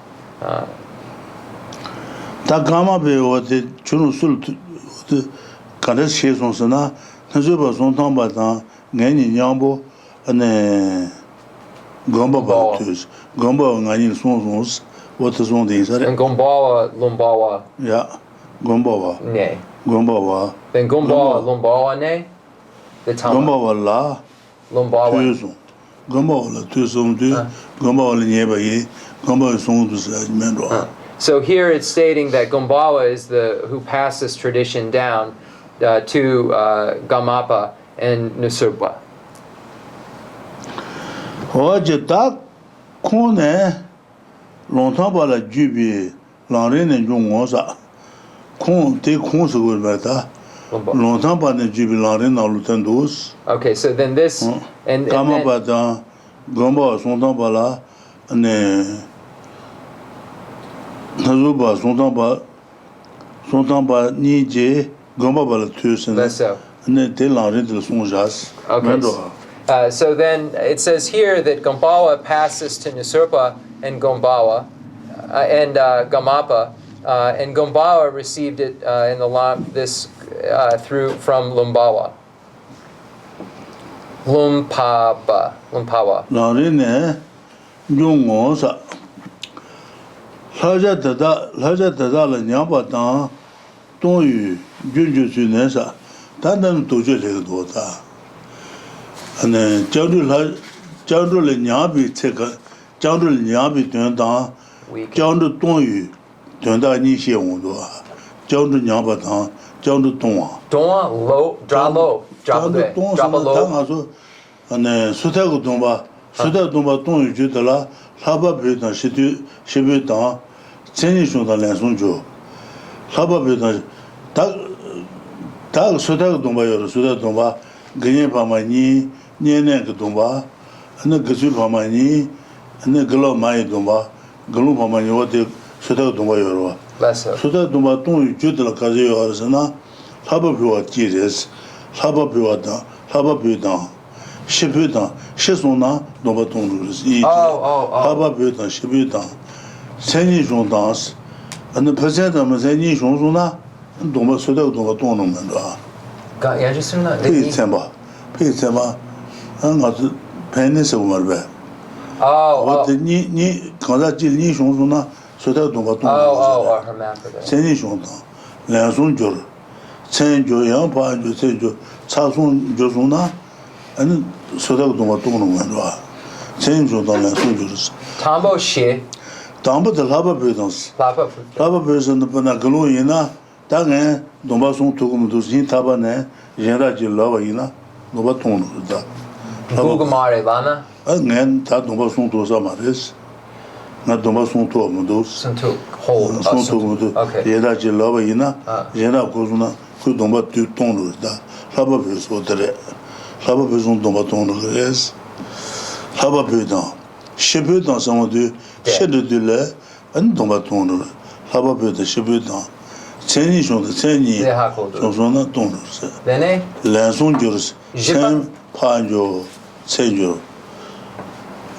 Takama be what the Chunusul the Kadas Shesonsana, Nazuba Sontamba, Ngani Yambo, and Gomba Baltus, Gomba Ngani Sons, what is one thing? And Gombawa, Lumbawa. Yeah, Gombawa. Nay. Gombawa. Then Gombawa, Lumbawa, nay? The Tama. Gombawa la. Lumbawa. Gombawa la Tusum, Gombawa Nebaye, Gombawa Sondus, Mendra. So here it's stating that Gombawa is who passed this tradition down to Gamapa and Nusirpa. Hojatak Kone Lontambala Jubi, Larin and Jungosa. Kon take Konsul Beta, Lontamba and Jubi Larin or Lutendos. Okay, so then this and Gamabata, Gomba, Sontambala, and Nazuba, Sontamba, Nije, Gomba Tusen, and then Telan de Sonjas. Okay. So then it says here that Gombawa passes to Nusirpa and Gombawa and Gamapa, and Gombawa received it in through from Lumbawa. Lumpawa. Larine, Jungosa. Laja Dada, Nyabatan, Tonyu, Junju Sunesa, Tandan Tojo Legota. And then Jandul Nyabi Teka, Jandul Nyabi Tunda, Jandu Tonyu, Tunda Nishi Wundua, Jandu Nyabatan, Jandu Tonga. Tonga, low, drop low, drop low. And then Sutago Dumba, Tonyu Jutala, Haba Britain, Shibutan, Tension the Lansunjo. Haba Britain, Tag Sutago Dumba, Sudatumba, Ganye Pamani, Nienek Dumba, and the Gasu Pamani, and the Galo Mai Dumba, Galu Pamani, what the Sutago Dumba Yorua. Sudatumba Tonyu Jutala Kazio Arsana, Haba Pua Jesus, Haba Puata, Haba Putan. Shibutan, Shesona, Nobaton, Haba Butan, Shibutan, Seni Jondans, and the president of Seni Jonsuna, and Doma Soda Nobaton. 연주스나 페이 쳔바 안가도 펜네서 말베 Oh, 니 가자지 니 송송나 소다 동가 hermaphrodite. 세니 송다 란송조 천조양 바조 세조 차송 조송나 아니 소다 동가 동는 거야 천조다 란송조스 Tambo shi. 담보들 라바 베던스 Lapa. 라바 베던스 보나 글로이나 당에 동바송 두고도 진 타바네 제라지 라바이나 노바 통노다 Gugamare lama. nen ta 동바송 도사 말레스 나 동바송 도 모도스 Suntuk. Hold. 손톱도 Okay. 예다지 라바이나 제나 고주나 그 동바 통노다 라바 베소들에 라바 베송 동바 통노레스 라바 베던 셰베던 상어도 셰르들레 안 동바 통노 라바 베데 셰베던 천이 정도 천이 정도는 통노스 Then 란송조스 천 파조 천조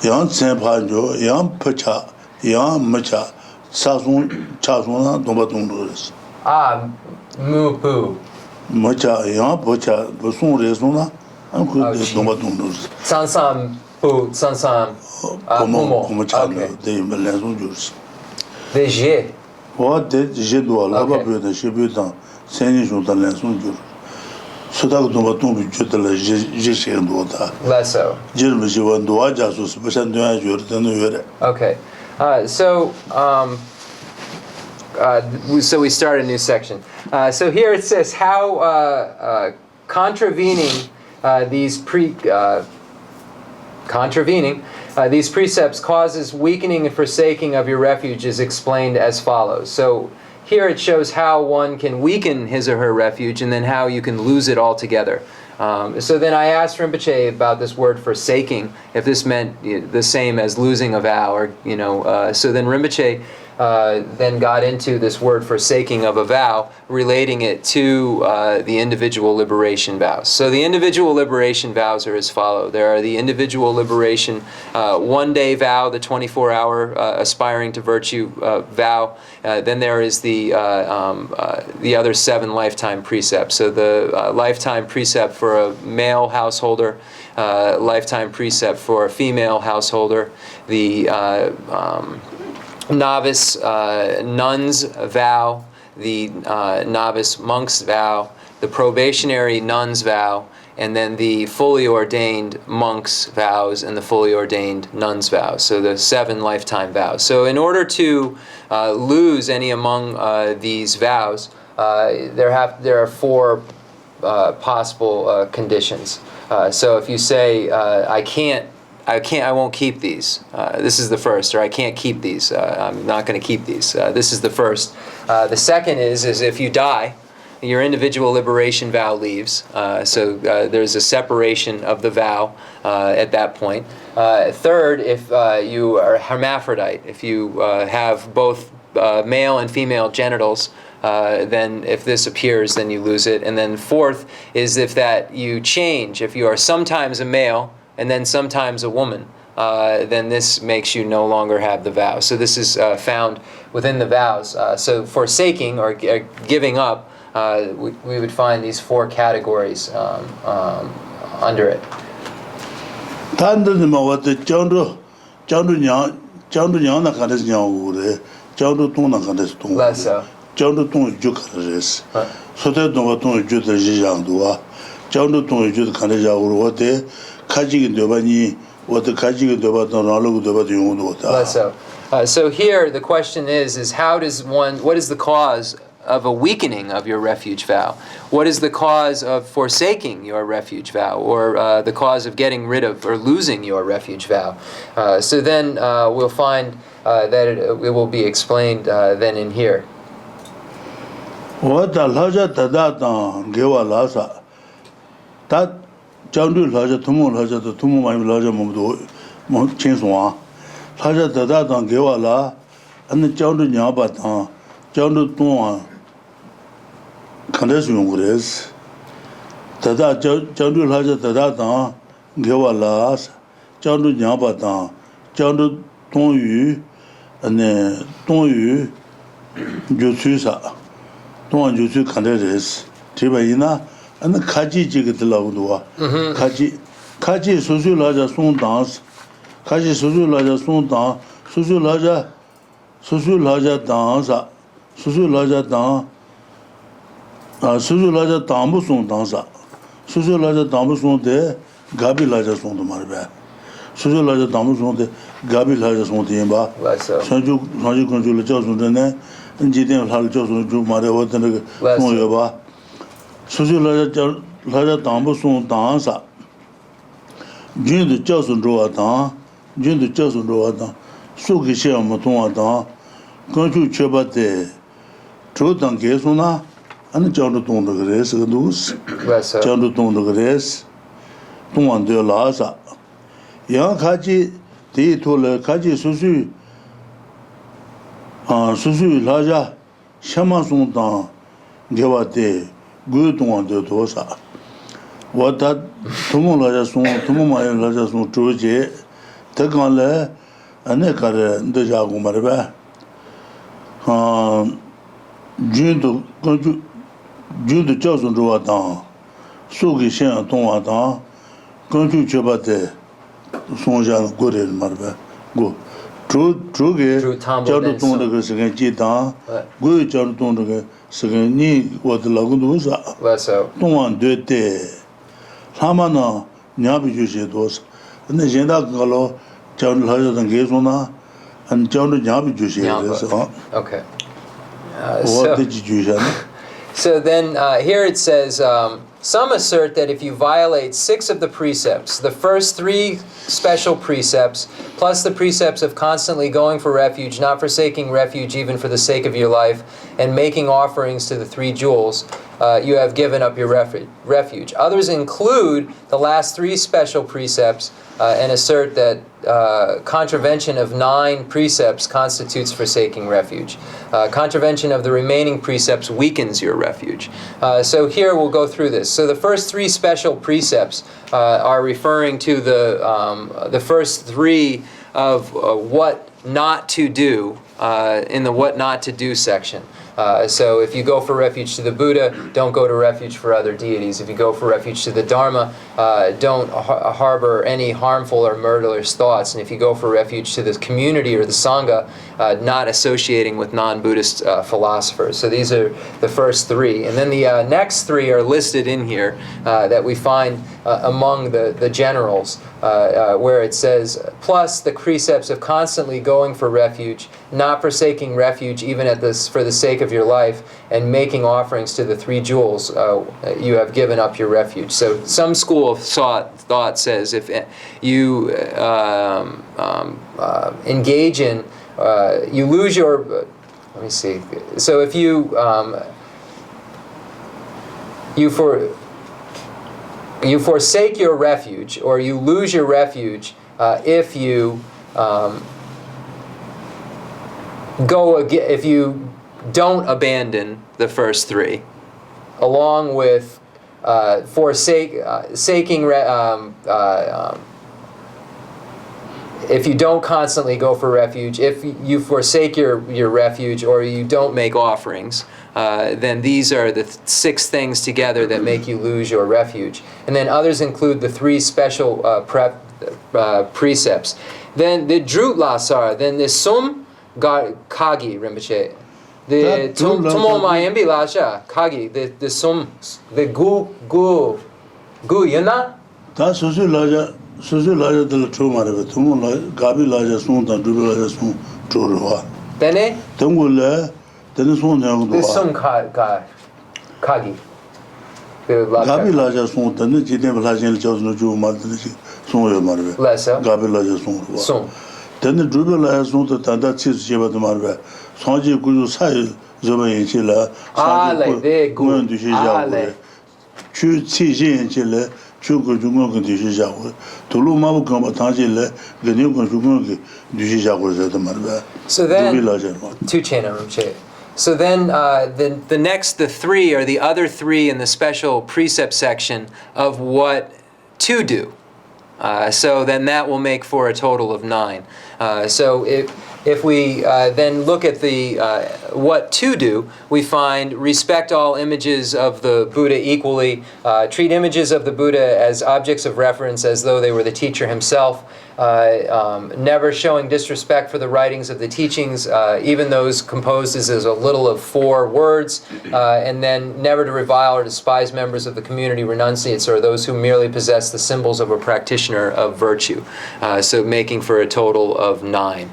양 천파조 양 퍼차 양 머차 사송 차송나 동바 통노스 mupu. 머차 양 퍼차 무슨 레송나 안 그게 동바 통노스 Sansam pu. Sansam. como chano Okay. de 란송조스 Veje. 어때 제도 라바베다 셰베다 세니 조다 란송조 소다고 동바 동비 주들라 제셰도다 Lesso. 제르미지원도 아자소스 버산도야 줘르다는 요래 Okay. So we start a new section. So here it says how contravening these precepts causes weakening and forsaking of your refuge is explained as follows. So here it shows how one can weaken his or her refuge and then how you can lose it altogether. So then I asked Rinpoche about this word forsaking, if this meant the same as losing a vow, or so then Rinpoche then got into this word forsaking of a vow, relating it to the individual liberation vows. So the individual liberation vows are as follow. There are the individual liberation one-day vow, the 24-hour aspiring to virtue vow. Then there is the other 7 lifetime precepts. So the lifetime precept for a male householder, lifetime precept for a female householder, the novice nun's vow, the novice monk's vow, the probationary nun's vow, and then the fully ordained monk's vows and the fully ordained nun's vows. So the 7 lifetime vows. So in order to lose any among these vows, there are 4 possible conditions. So if you say, I won't keep these. This is the first, or I can't keep these. I'm not going to keep these. This is the first. The second is if you die, your individual liberation vow leaves. So there's a separation of the vow at that point. Third, if you are hermaphrodite, if you have both male and female genitals, then if this appears, then you lose it. And then fourth is if that you change, if you are sometimes a male and then sometimes a woman, then this makes you no longer have the vow. So this is found within the vows. So forsaking or giving up, we would find these 4 categories under it. Less so. So here the question is what is the cause of a weakening of your refuge vow? What is the cause of forsaking your refuge vow, or the cause of getting rid of or losing your refuge vow? So then we'll find that it will be explained then in here. and the Kaji Jigatilagua. Kaji Susu Laja Song dance, Kaji Susu Laja Song dance, Susu Laja dance, Susu Laja dance, Susu Laja Tambu Song dance, Susu Laja Tambu Song de Gabi Laja Song to Marbe. Susu Laja Tambu Song de Gabi Laja Song de Yemba. Sanju Conjula Josun, and Jitin Hal Josun, Mare Water Song Yoba. Susu Laja Tambu Song dance. Jun de Josun Roa Dan, Jun de Josun Roa Dan, Suki Shea Matonga Dan, Conju Chebate, Trotan Gesuna, and John de Ton de Grace, John de Ton de Grace, Tuan de Laza. Yang Kaji, the Tole Kaji Susu, Susu Laja, Shamasun Dan, Gevate, Good Tuan de Tosa. What that Tumu Maya Laja Sung Troje, Takanle, and Nekare, the Jagumarba. June to Johnson Roatan, Sugi Shen Tonatan, Conju Chebate, Sonja Gorel Marba. Go. True Jarton the second Jitan, good Jarton the second knee, what the Lagunduza. Don't do it. Hamana, Nyabi Jushi, and the Jenda Galo, John Laja and Gazona, and John Nyabi Jushi. Okay. What did you do? So then here it says, some assert that if you violate 6 of the precepts, the first 3 special precepts, plus the precepts of constantly going for refuge, not forsaking refuge even for the sake of your life, and making offerings to the 3 jewels, you have given up your refuge. Others include the last 3 special precepts and assert that contravention of 9 precepts constitutes forsaking refuge. Contravention of the remaining precepts weakens your refuge. So here we'll go through this. So the first 3 special precepts are referring to the first 3 of what not to do in the what not to do section. So if you go for refuge to the Buddha, don't go to refuge for other deities. If you go for refuge to the Dharma, don't harbor any harmful or murderous thoughts. And if you go for refuge to the community or the Sangha, not associating with non-Buddhist philosophers. So these are the first 3. And then the next 3 are listed in here that we find among the generals, where it says, plus the precepts of constantly going for refuge, not forsaking refuge even for the sake of your life, and making offerings to the 3 jewels, you have given up your refuge. So some school of thought says if you engage in, you lose your, let me see, so if you forsake your refuge, or you lose your refuge if you if you don't abandon the first 3, along with forsaking. If you don't constantly go for refuge, if you forsake your refuge, or you don't make offerings, then these are the 6 things together that make you lose your refuge. And then others include the 3 special precepts. Then the Drut Lasar, then the Sum Kagi Rinpoche, the Tumo Mayembi Lasha Kagi, the Sum, the Gu Yana? That's Susu Laja de la Trumare, Tumo Gabi Laja Sun, and Dubu Laja Sun, Trua. Then Tungula, then Sun Yang. The Sum Kagi. Gabi Laja Sun, then the Jitem Lajan Josun Ju Madri, Sun Marve. Lesser. Gabi Laja Sun. Then the Dubu Laja Sun, the Tanda Chis Jeba de Marve, Sanji Guru Sai, Zoba in Chile, like they go to Shija, Chu Chi in Chile. So then, the next, the 3 are the other 3 in the special precept section of what to do. So then that will make for a total of 9. So if we then look at the what to do, we find respect all images of the Buddha equally, treat images of the Buddha as objects of reference as though they were the teacher himself, never showing disrespect for the writings of the teachings, even those composed as a little of 4 words, and then never to revile or despise members of the community, renunciates, or those who merely possess the symbols of a practitioner of virtue. So making for a total of 9.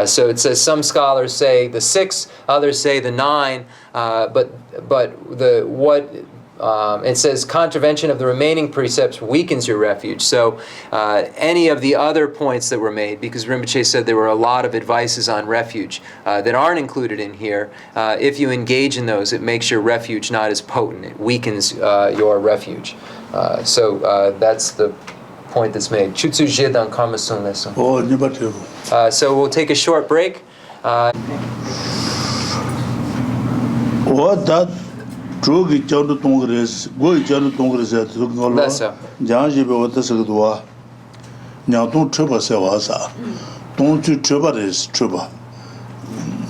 So it says some scholars say the 6, others say the 9, but it says contravention of the remaining precepts weakens your refuge. So any of the other points that were made, because Rinpoche said there were a lot of advices on refuge that aren't included in here, if you engage in those, it makes your refuge not as potent. It weakens your refuge. So that's the point that's made. Chutsu Jidan Karma Sung Lesson. So we'll take a short break. Drugi John Tongres, Go John Tongres at Lugolo, Janjibe what the Sagdua, Nyaton Truba Sewasa, don't you Trubaris Truba,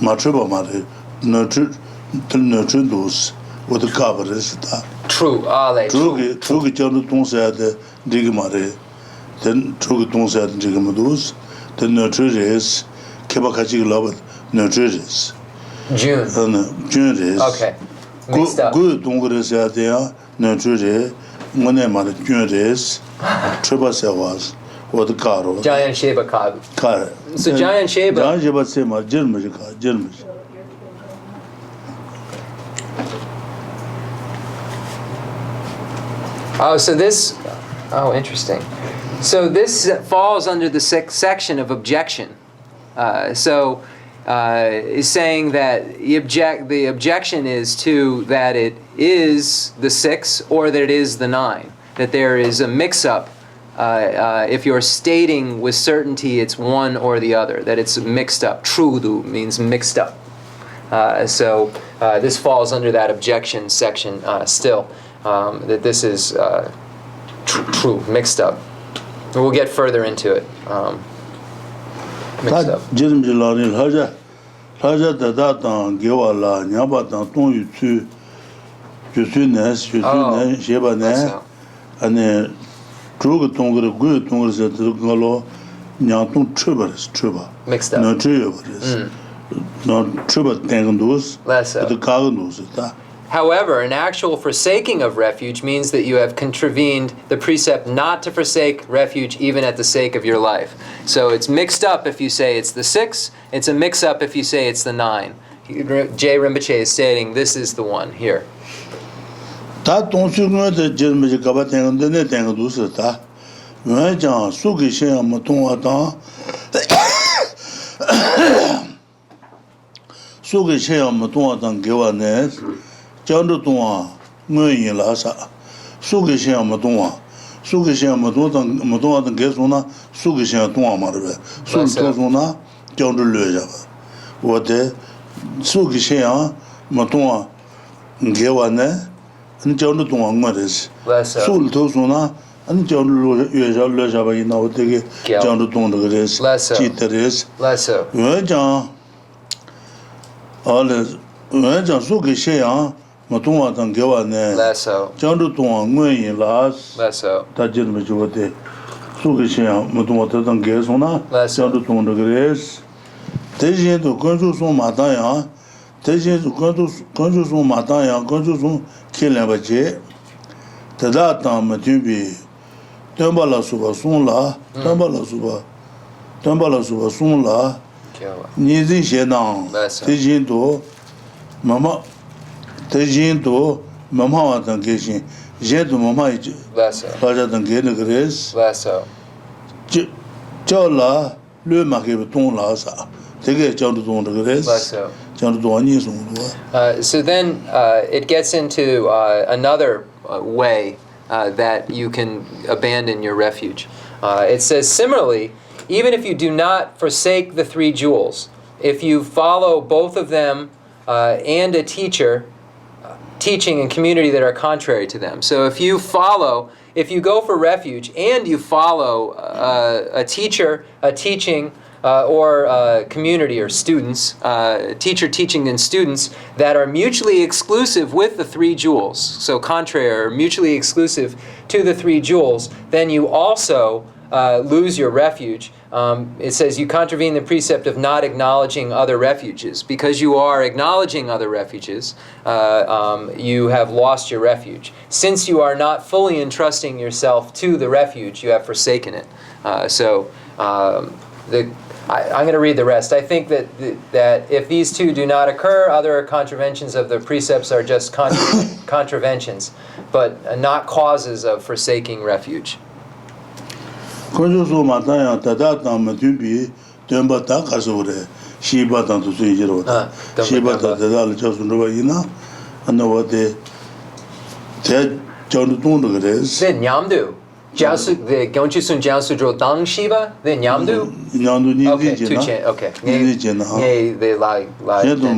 Matruba Mare, Nurtundus, with the Cabaris. True, Trugi John Tons at the Digimare, then Trugi Tons at Digimadus, then Nurturis, Kebakachi Love, Nurturis. June is. Okay. Good Tongres at the Nurture, Monema, Junes, Trebasevas, or the Caro. Giant Sheba Car. So Giant Sheba. Giant Sheba Sema, German. Oh, so this. Oh, interesting. So this falls under the section of objection. Is saying that the objection is to that it is the 6 or that it is the 9, that there is a mix-up. If you're stating with certainty it's one or the other, that it's mixed up. Trudu means mixed up. So this falls under that objection section still, that this is true, mixed up. We'll get further into it. Mixed up. Raja Datan, Gewala, Nyabatan, Ton Yutu, Jusunes, Shebane, and then Druga Tonga, Good Tongas at Galo, Nyaton Truba. Mixed up. No Tribers. No Truba Tangandus, the Kaganus. However, an actual forsaking of refuge means that you have contravened the precept not to forsake refuge even at the sake of your life. So it's mixed up if you say it's the 6, it's a mix-up if you say it's the 9. J. Rinpoche is stating this is the one here. Jandu Tonga, Nguyen Lasa, Sugishan Matonga, Madonna Gesona, Sugishan Tonga Marve, Sultana, Jandu Luja. What the Sugishan, Matonga, Gewane, and Jandu Tonga Maris, Sultana, and Jandu Luja in our take Jandu Tonga, Chiteris, Lasso. When Sugishan. Matunga tang gewa ne jandu tunga nguyen las tajir mejote sugishan matunga tang ge sona jandu tunga gres tejin to konju son matan ya tejin to konju son matan ya konju son kelen baje tada tam matunbi tambala suba son la tambala suba son la ni zin shedan tejin to mama Tejin to Mama and Geshin, Jet Mama, Raja than Genegres, Jola, Le Makiv Ton Lasa, take a John to Don the Gres, John to So then it gets into another way that you can abandon your refuge. It says, similarly, even if you do not forsake the 3 jewels, if you follow both of them and a teacher, teaching and community that are contrary to them. So if you go for refuge and you follow a teacher, a teaching, or community or students, teacher teaching and students that are mutually exclusive with the three jewels, so contrary or mutually exclusive to the three jewels, then you also lose your refuge. It says you contravene the precept of not acknowledging other refuges. Because you are acknowledging other refuges, you have lost your refuge. Since you are not fully entrusting yourself to the refuge, you have forsaken it. I'm going to read the rest. I think that if these two do not occur, other contraventions of the precepts are just contraventions, but not causes of forsaking refuge. 건조소 마타야 다다다 마준비 덴바다 가서래 시바다 두수이지로다 시바다 다다를 저순으로 이나 안나와데 제 저도 돈도 그래서 Then Nyamdu. Jiaosu, the Gyeongchusun Jiaosu Dro Dang Shiva, then Nyamdu? 냐도 Okay, two 니지나 chan, okay. 니지나 They lie. 젠도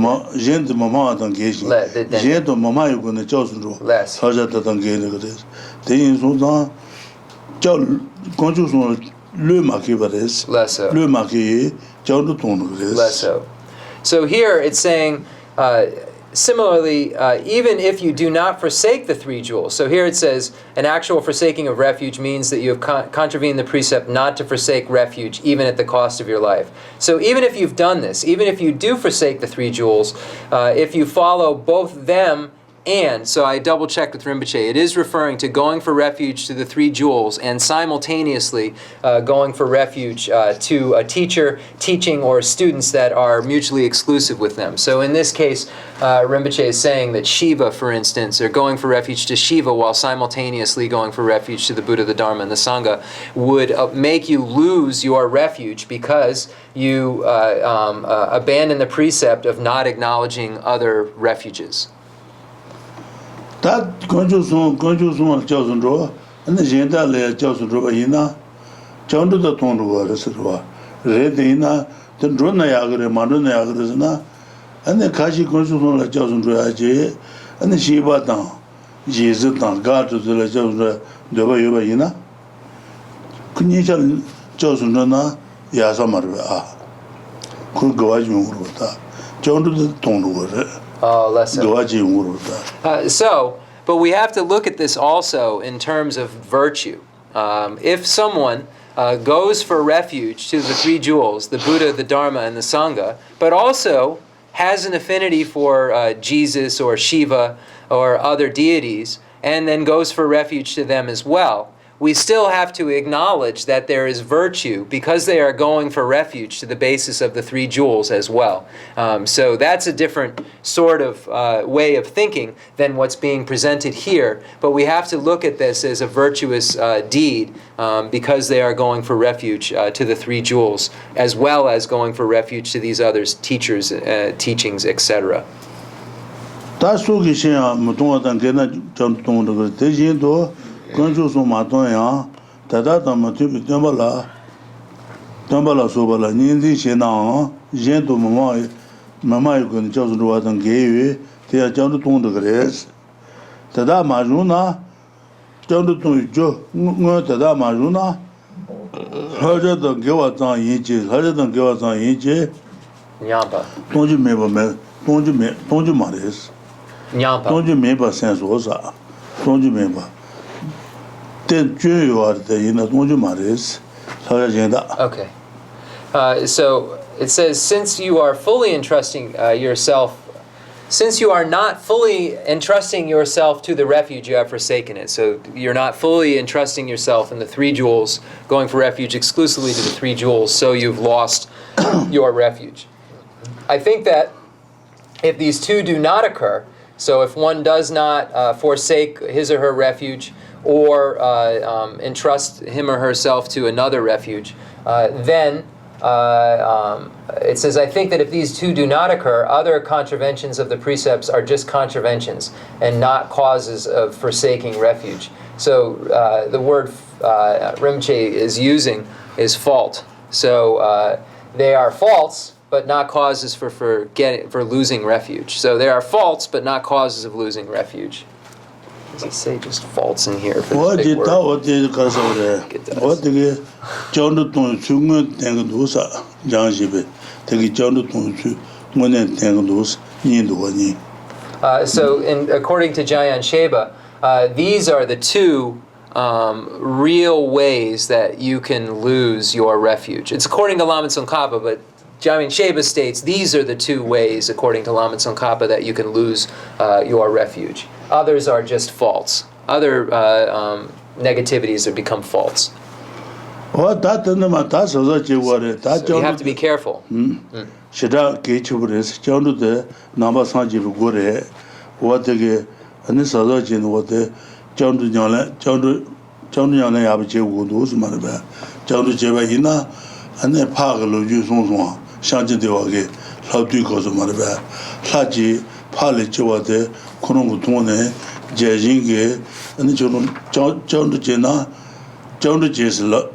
마마당 계시 젠도 마마 요거는 저순으로 하자다당 게는 그래서 대인 소장 저 건조소 르마키 바레스 르마키 저도 돈도 그래서 Less so. So here it's saying, similarly, even if you do not forsake the three jewels. So here it says, an actual forsaking of refuge means that you have contravened the precept not to forsake refuge, even at the cost of your life. So even if you've done this, even if you do forsake the three jewels, if you follow both them and, so I double-checked with Rinpoche, it is referring to going for refuge to the three jewels and simultaneously going for refuge to a teacher, teaching, or students that are mutually exclusive with them. So in this case, Rinpoche is saying that Shiva, for instance, or going for refuge to Shiva while simultaneously going for refuge to the Buddha, the Dharma, and the Sangha would make you lose your refuge because you abandon the precept of not acknowledging other refuges. 다 건조소 저순으로 근데 젠달에 저순으로 이나 전도도 돈으로 그래서 레데이나 던로나야 그래 만도나야 그래서나 근데 가시 건조소를 저순으로 하지 근데 시바당 예즈당 가도들 저순으로 내가 여봐 이나 그니자 저순으로나 야사 말아 그거 가지고 그러다 전도도 돈으로 그래 Less so. But we have to look at this also in terms of virtue. If someone goes for refuge to the three jewels, the Buddha, the Dharma, and the Sangha, but also has an affinity for Jesus or Shiva or other deities, and then goes for refuge to them as well, we still have to acknowledge that there is virtue because they are going for refuge to the basis of the three jewels as well. So that's a different sort of way of thinking than what's being presented here. But we have to look at this as a virtuous deed because they are going for refuge to the three jewels as well as going for refuge to these others, teachers, teachings, etc. 건조소 마토야 다다다마 티비 덤발라 소발라 닌디 제나 젠도 마마이 건 저주로 와던 게위 대야 저도 동도 그래서 다다 마주나 저도 동이죠 뭐 다다 마주나 하자던 개와장 인지 Nyampa. 동주 메바메 동주 말했어 Nyampa. 동주 메바 센소사 동주 메바 Okay. So it says, since you are fully entrusting yourself, since you are not fully entrusting yourself to the refuge, you have forsaken it. So you're not fully entrusting yourself in the three jewels, going for refuge exclusively to the three jewels, so you've lost your refuge. I think that if these two do not occur, so if one does not forsake his or her refuge, or entrust him or herself to another refuge, then it says, I think that if these two do not occur, other contraventions of the precepts are just contraventions and not causes of forsaking refuge. So the word Rinpoche is using is fault. So they are faults, but not causes for losing refuge. So they are faults, but not causes of losing refuge. Does it say just faults in here for What this big did word? what did cause over It does. what did John to Chung Tang Dusa, John Shibe, take John to one and Tang Dus, Yin. So, according to Jayan Sheba, these are the two real ways that you can lose your refuge. It's according to Lama Tsong-kha-pa, but Jayan Sheba states these are the two ways, according to Lama Tsong-kha-pa, that you can lose your refuge. Others are just faults. Other negativities have become faults. What that that's also So you have to be careful. Shida Gachuris, John to the number Sanji Gore, what the and this other gin, what the John to John Abaji would do, Maraba, John to Jevahina, and then Pagalo Yusong, Shanti de Wage, Lauducos of Maraba, Haji, Pali Chewate, Konongutone, Jajinge, and the John to Jena, John to Jesla,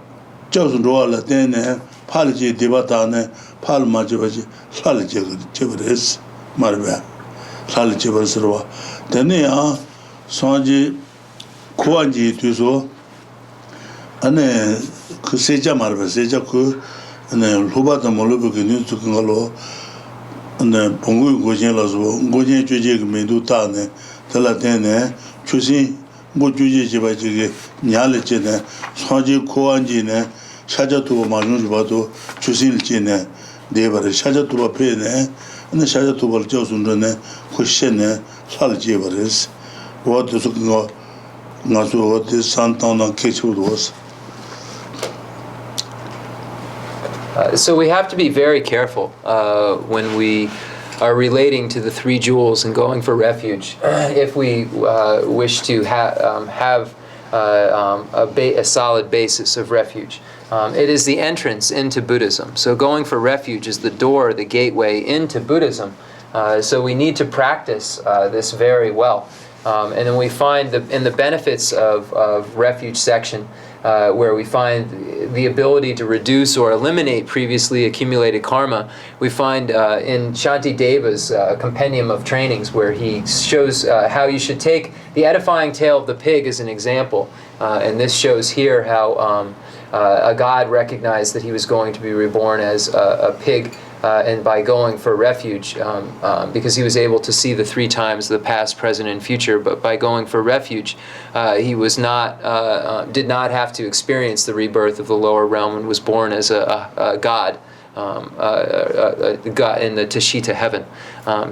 Johnson Rolla, then Paliji Divatane, Palmajivaji, Salijivaris, Maraba, Salijivasrova. Then they are Sanji Kuanji Tuzo, and then Kuseja Marba, Seja Ku, and then Hubata Molubuki News to Kangalo, and then Pongu Gojelas, Gojen Juji Medutane, Telatene, choosing Bujuji Jivaji, Nyalechine, Sanji Kuanjine. Shajatu Manubato, Chusin Chine, they were Shajatu Pene, and the Shajatu Josundane, Kushene, Saljivaris, what the Sukingo Nasu, what this Santan and Kitchwood was. So we have to be very careful when we are relating to the three jewels and going for refuge. If we wish to have a solid basis of refuge. It is the entrance into Buddhism. So going for refuge is the door, the gateway into Buddhism. So we need to practice this very well. And then we find in the benefits of refuge section, where we find the ability to reduce or eliminate previously accumulated karma, we find in Shanti Deva's compendium of trainings, where he shows how you should take the edifying tale of the pig as an example. And this shows here how a god recognized that he was going to be reborn as a pig, and by going for refuge, because he was able to see the three times, the past, present, and future, but by going for refuge, he was not, did not have to experience the rebirth of the lower realm and was born as a god. God in the Tashita heaven.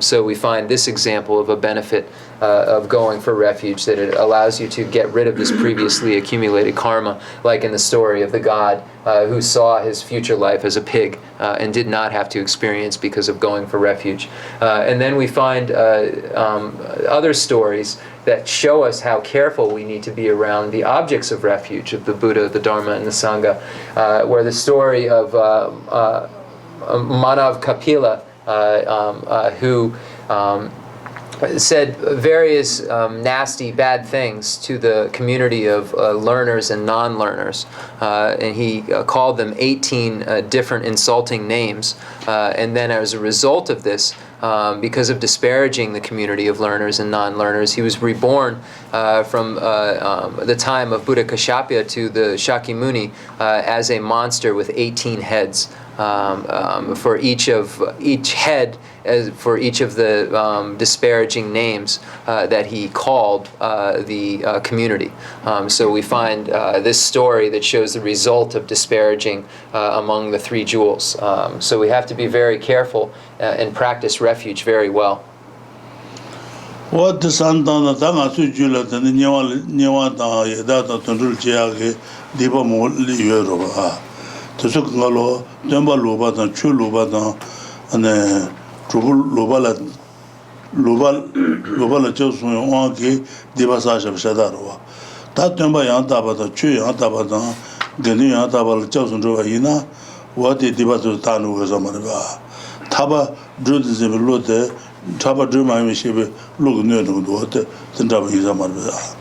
So we find this example of a benefit of going for refuge, that it allows you to get rid of this previously accumulated karma, like in the story of the god who saw his future life as a pig and did not have to experience because of going for refuge. And then we find other stories that show us how careful we need to be around the objects of refuge of the Buddha, the Dharma, and the Sangha, where the story of Manav Kapila, who said various nasty, bad things to the community of learners and non-learners. And he called them 18 different insulting names. And then as a result of this, because of disparaging the community of learners and non-learners, he was reborn from the time of Buddha Kashyapa to the Shakyamuni as a monster with 18 heads. For each head, for each of the disparaging names that he called the community. So we find this story that shows the result of disparaging among the three jewels. So we have to be very careful and practice refuge very well. What the Santana Tanga Sujula and the Nyawata Yadata Tundul Dipa Moli to Sukalo, Jamba Lubatan, Chu Lubatan, and Lubala Josun Wanki, Divasage of Shadarova. That number Yantabata, Chu Yantabatan, Genu Yantabal Josun Rovahina, what did Divatu Tanu was Amarava. Taba Judaism Lute, Taba Druma Shibi, look near to what the Taba is Amarava.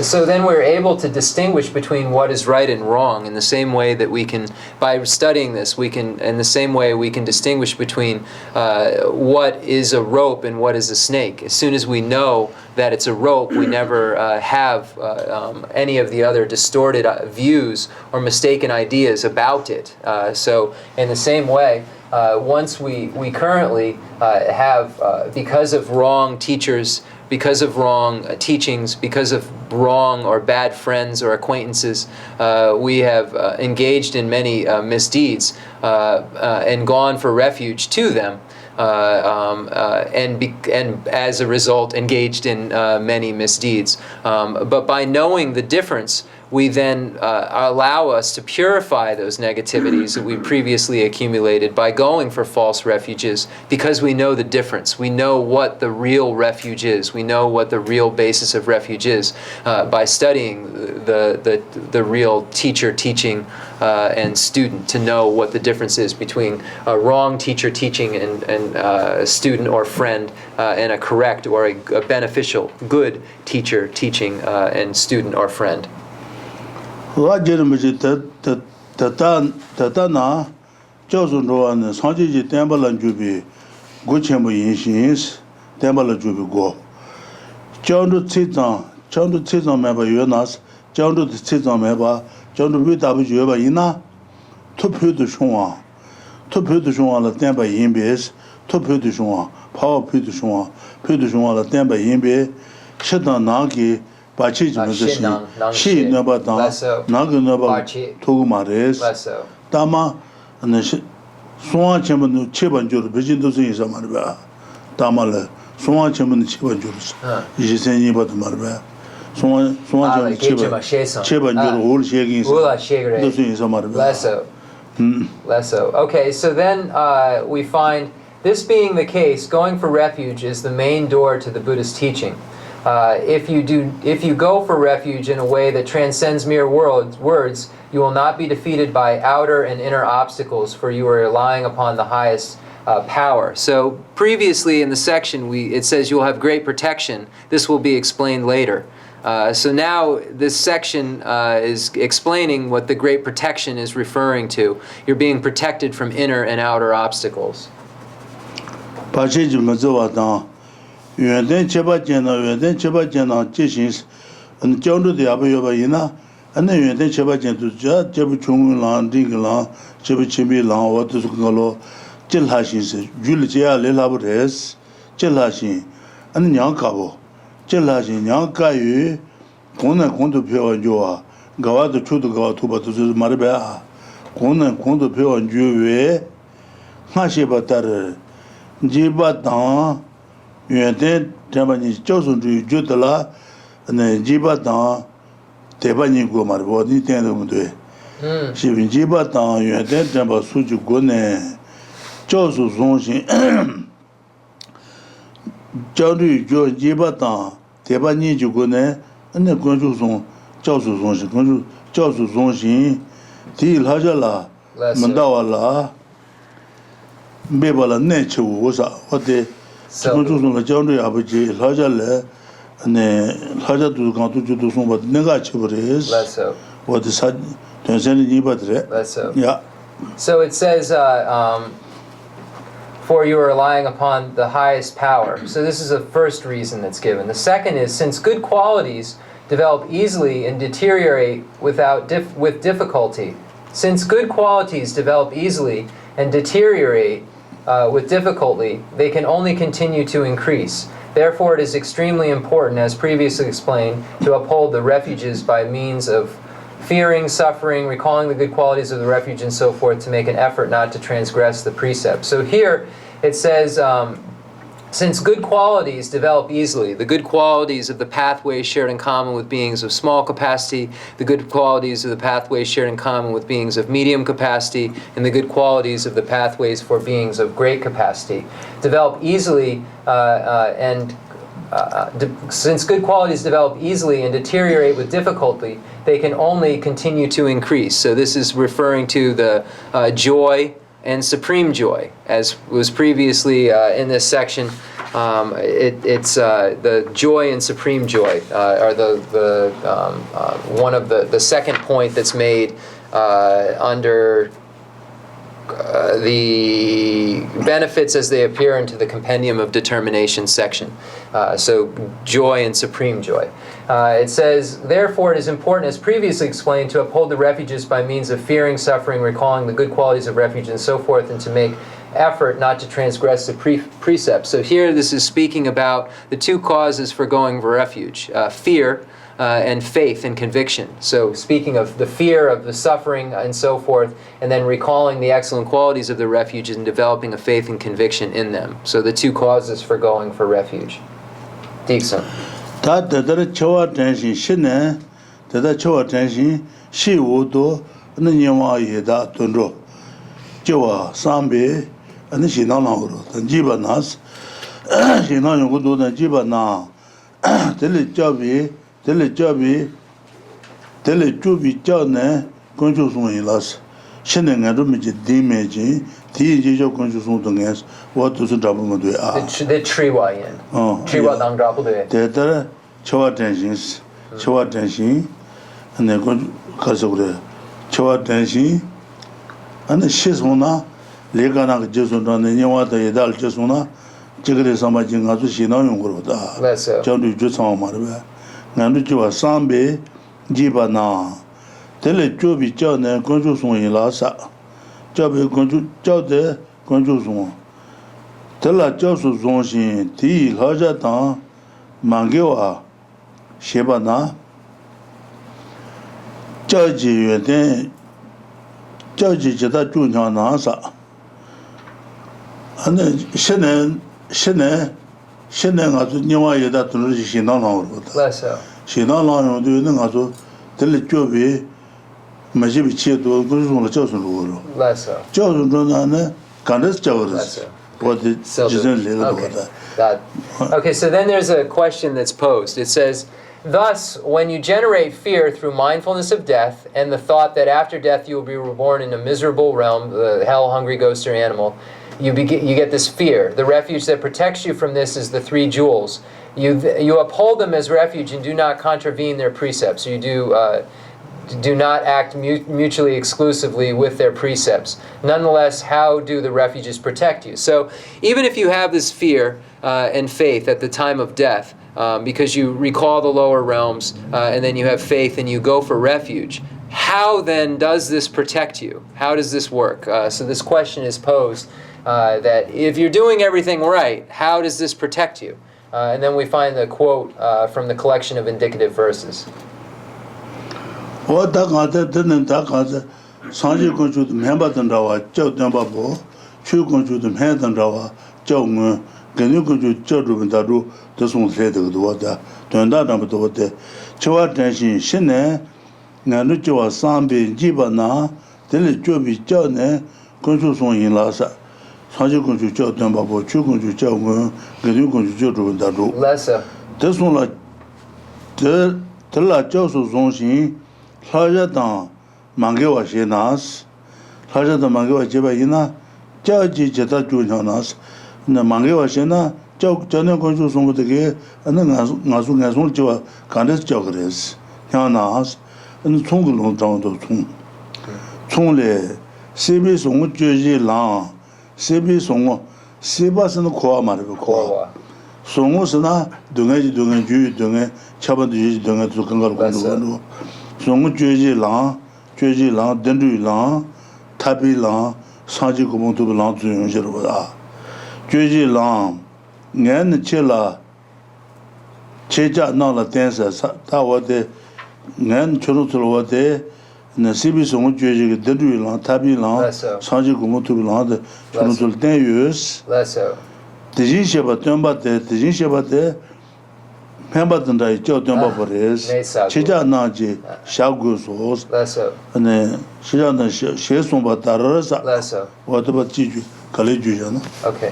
So then we're able to distinguish between what is right and wrong in the same way that we can, by studying this, we can, in the same way we can distinguish between what is a rope and what is a snake. As soon as we know that it's a rope, we never have any of the other distorted views or mistaken ideas about it. So in the same way, once we currently have, because of wrong teachers, because of wrong teachings, because of wrong or bad friends or acquaintances, we have engaged in many misdeeds and gone for refuge to them, and as a result engaged in many misdeeds. But by knowing the difference, we then allow us to purify those negativities that we previously accumulated by going for false refuges, because we know the difference. We know what the real refuge is. We know what the real basis of refuge is by studying the real teacher, teaching, and student, to know what the difference is between a wrong teacher, teaching, and student or friend, and a correct or a beneficial, good teacher, teaching, and student or friend. 와제르미지 다다나 저존로는 상지지 템벌란 주비 고체모 인신스 템벌란 주비고 정도 치장 매바 요나스 정도 치장 매바 정도 위다부 주여바 이나 투표도 중앙 투표도 템바 인베스 투표도 중앙 파워표도 중앙 템바 인베 시단 나기 바치 좀 것이 시 너바다 나그 너바 토고 말레스 다마 네 소아 쳔문 쳔반조르 베진도스 인사 말바 다마레 소아 쳔문 쳔반조르 이제 생이 바도 말바 소아 쳔반조르 올 셰기 도스 인사 말바 Lesso. Okay, so then we find this being the case, going for refuge is the main door to the Buddhist teaching. If you go for refuge in a way that transcends mere words, you will not be defeated by outer and inner obstacles, for you are relying upon the highest power. So previously in the section, it says you will have great protection. This will be explained later. So now this section is explaining what the great protection is referring to. You're being protected from inner and outer obstacles. yuan tenpa jiao sun zhu yu de la jiba tang teba ni guo ma bo ni ten de mu dui shi bin jiba tang yuan tenpa su ju guo ne jiao su song xin jiao zhu yu jiba tang teba ni ju guo ne ne guan zhu song jiao su song xin guan zhu jiao su song xin ti la ja la men da wa la be ba la ne chi wu sa wa de So, so it says, for you are relying upon the highest power. So this is the first reason that's given. The second is, since good qualities develop easily and deteriorate with difficulty. Since good qualities develop easily and deteriorate with difficulty, they can only continue to increase. Therefore, it is extremely important, as previously explained, to uphold the refuges by means of fearing, suffering, recalling the good qualities of the refuge, and so forth, to make an effort not to transgress the precepts. So here it says, since good qualities develop easily, the good qualities of the pathways shared in common with beings of small capacity, the good qualities of the pathways shared in common with beings of medium capacity, and the good qualities of the pathways for beings of great capacity, develop easily, since good qualities develop easily and deteriorate with difficulty, they can only continue to increase. So this is referring to the joy and supreme joy, as was previously in this section It's the joy and supreme joy are one of the second point that's made under the benefits as they appear into the Compendium of Determination section. So joy and supreme joy. It says, therefore it is important, as previously explained, to uphold the refuges by means of fearing, suffering, recalling the good qualities of refuge, and so forth, and to make effort not to transgress the precepts. So here this is speaking about the two causes for going for refuge, fear and faith and conviction. So speaking of the fear of the suffering and so forth, and then recalling the excellent qualities of the refuge and developing a faith and conviction in them. So the two causes for going for refuge. Dixon. That choa tension shine, that choa tension, she would do, and then you are yeda tundro. Joa, Sambe, and she no longer, and Jibanas, she no good do the Jibana, tell it jobby. Tell it to be John, conscious in loss. Shinning and rumage damaging, tea conscious against what does the double do? The tree wayan. Tree what on double day. The choa tensions, and then Castle, choa tension, and the Shizuna, Legana Jason, and you want the Yadal Jasuna, Jigger somebody in Azushino, John just on my Nanduwa Sambe, Jibana, Tele Jobi John, Conjuson in Lassa, Jobi Jode, Conjuson. Tela Josu Zonshin, Ti, Hajatan, Mangewa, Shebana, Judge, then Judge Jetta Junior Nasa. And then Shenen, as you know, that she no longer. She no longer doing also tell it to be Majibi Chia to go to the Johnson. Johnson, Candace Jones. What did Okay, so then there's a question that's posed. It says, thus, when you generate fear through mindfulness of death and the thought that after death you will be reborn in a miserable realm, the hell, hungry ghost, or animal, you get this fear. The refuge that protects you from this is the three jewels. You uphold them as refuge and do not contravene their precepts. You do not act mutually exclusively with their precepts. Nonetheless, how do the refuges protect you? So even if you have this fear and faith at the time of death, because you recall the lower realms, and then you have faith and you go for refuge, how then does this protect you? How does this work? So this question is posed, that if you're doing everything right, how does this protect you? And then we find the quote from the collection of indicative verses. What didn't Sanji go to the member than Rawa, Joe Dambabo, Chu go to the head and Rawa, Joe Moon, can you go to Jodu and Daru, this one's later to water, to another to water. Choa Tension, Shine, Nanutua Sambi, Jibana, Tele Jobi Jone, Consuson in Lassa. Sanji go to Joe Dambabo, Chu go to Joe Moon, can you go to Jodu and Daru? Lesser. This one like the La Josu Zonshi. Hajatan Mangewa Shenas, Hajatan Mangewa Jebaina, Jaji Jetta Junanas, the Mangewa Shena, Jana Conju Song with the gay, and then Nasun Nasun Jua, Candace Jogres, Yanas, and Tongulon down to Tung. Tongle, Sebi Song Jeji Lang, Sebi Song, Sebas and Koa Mariko. Songosana, Dunga Dunga, Chaban Dunga to Kangaroo. Song Jeji Lang, Dendru Lang, Tabi Lang, Sanji Kumontu Lang to Yunjera. Jeji Lang, Nan Chilla, Cheja Nala dancer, Tawade, Nan Churutawade, Nasibi Song Jeji, Dendru Lang, Tabi Lang, Sanji Kumontu Lang, the Churutul 10 years. The Jinshaba Tumba, the Jinshaba. Pemberton Day, Joe Dumbaris, Chija Naji, Shagus, and then Shirana Shesumba Tarasa, what about Giju, Kaliju? Okay.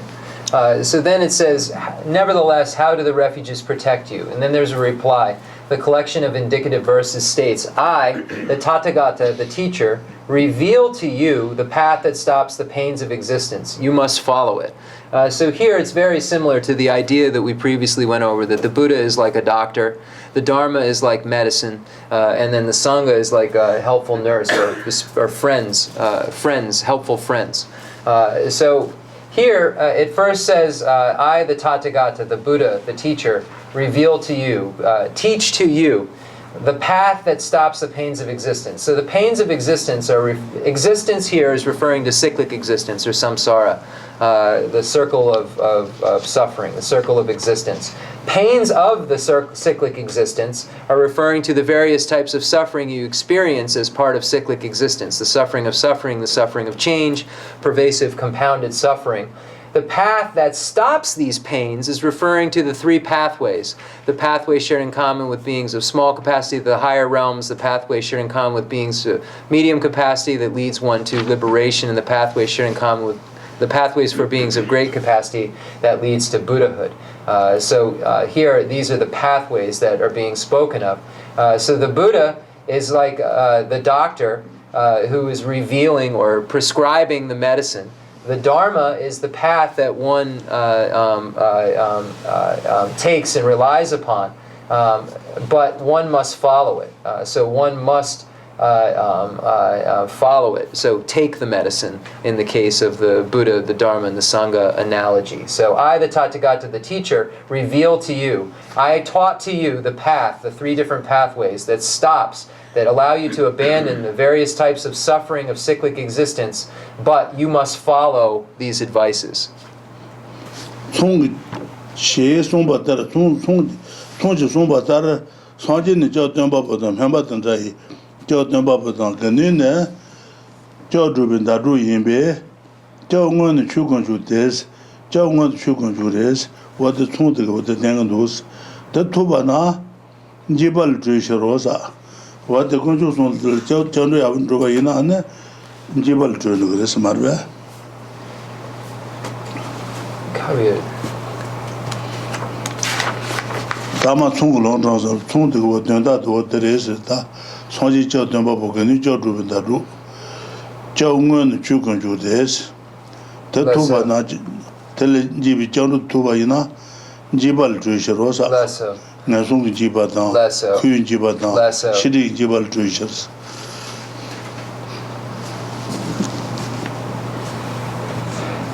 So then it says, nevertheless, how do the refuges protect you? And then there's a reply. The collection of indicative verses states, I, the Tathagata, the teacher, reveal to you the path that stops the pains of existence. You must follow it. So here it's very similar to the idea that we previously went over, that the Buddha is like a doctor, the Dharma is like medicine, and then the Sangha is like a helpful nurse or friends, helpful friends. So here it first says, I, the Tathagata, the Buddha, the teacher, reveal to you, teach to you the path that stops the pains of existence. So the pains of existence existence here is referring to cyclic existence or samsara, the circle of suffering, the circle of existence. Pains of the cyclic existence are referring to the various types of suffering you experience as part of cyclic existence. The suffering, the suffering of change, pervasive compounded suffering. The path that stops these pains is referring to the three pathways. The pathway shared in common with beings of small capacity, the higher realms, the pathway shared in common with beings of medium capacity that leads one to liberation, and the pathway shared in common with the pathways for beings of great capacity that leads to Buddhahood. Here, these are the pathways that are being spoken of. So the Buddha is like the doctor who is revealing or prescribing the medicine. The Dharma is the path that one takes and relies upon, but one must follow it. So one must follow it. So take the medicine in the case of the Buddha, the Dharma, and the Sangha analogy. So I, the Tathagata, the teacher, reveal to you. I taught to you the path, the three different pathways that allow you to abandon the various types of suffering of cyclic existence, but you must follow these advices. What the conjunctions on the Chenrezig haven't drove in on Jibal to the Smarva. Tama Tsung Londons of Tsung to what there is that Sonji Chow Dumbo and Joe Drubin Daru. Chow Ngun Chukun Judes. The Tuba Naj Telegibi John Tubaina Jibal to Rosa. Nasung Jibatan, Queen Jibatan, Shidi Jibal Treasures.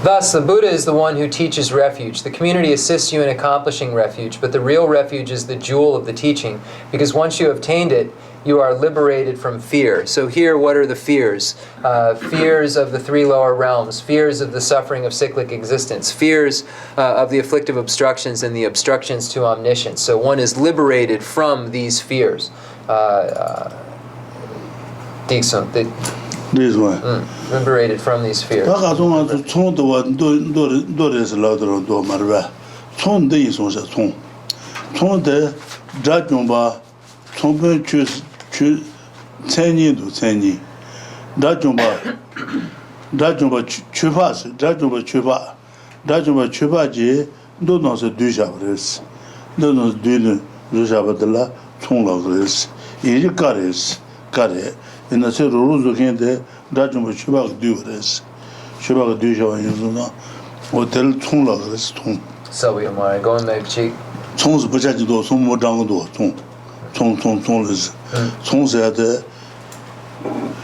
Thus, the Buddha is the one who teaches refuge. The community assists you in accomplishing refuge, but the real refuge is the jewel of the teaching, because once you have obtained it, you are liberated from fear. So here, what are the fears? Fears of the three lower realms, fears of the suffering of cyclic existence, fears of the afflictive obstructions and the obstructions to omniscience. So one is liberated from these fears. This one. Liberated from these fears. Tseni to Tseni. Dajumba Chupa Ji, Donos Dujabres, Donos Dun Dujabadella, Tonglares, Irikares, Kare, in the Seruzu Hende, Dajumba Chuba Dures, Chuba Duja Yuzuna, Hotel Tonglares, Tong. So we are going to cheek. Tong's Bajajido, some more down the Tong. Tong said,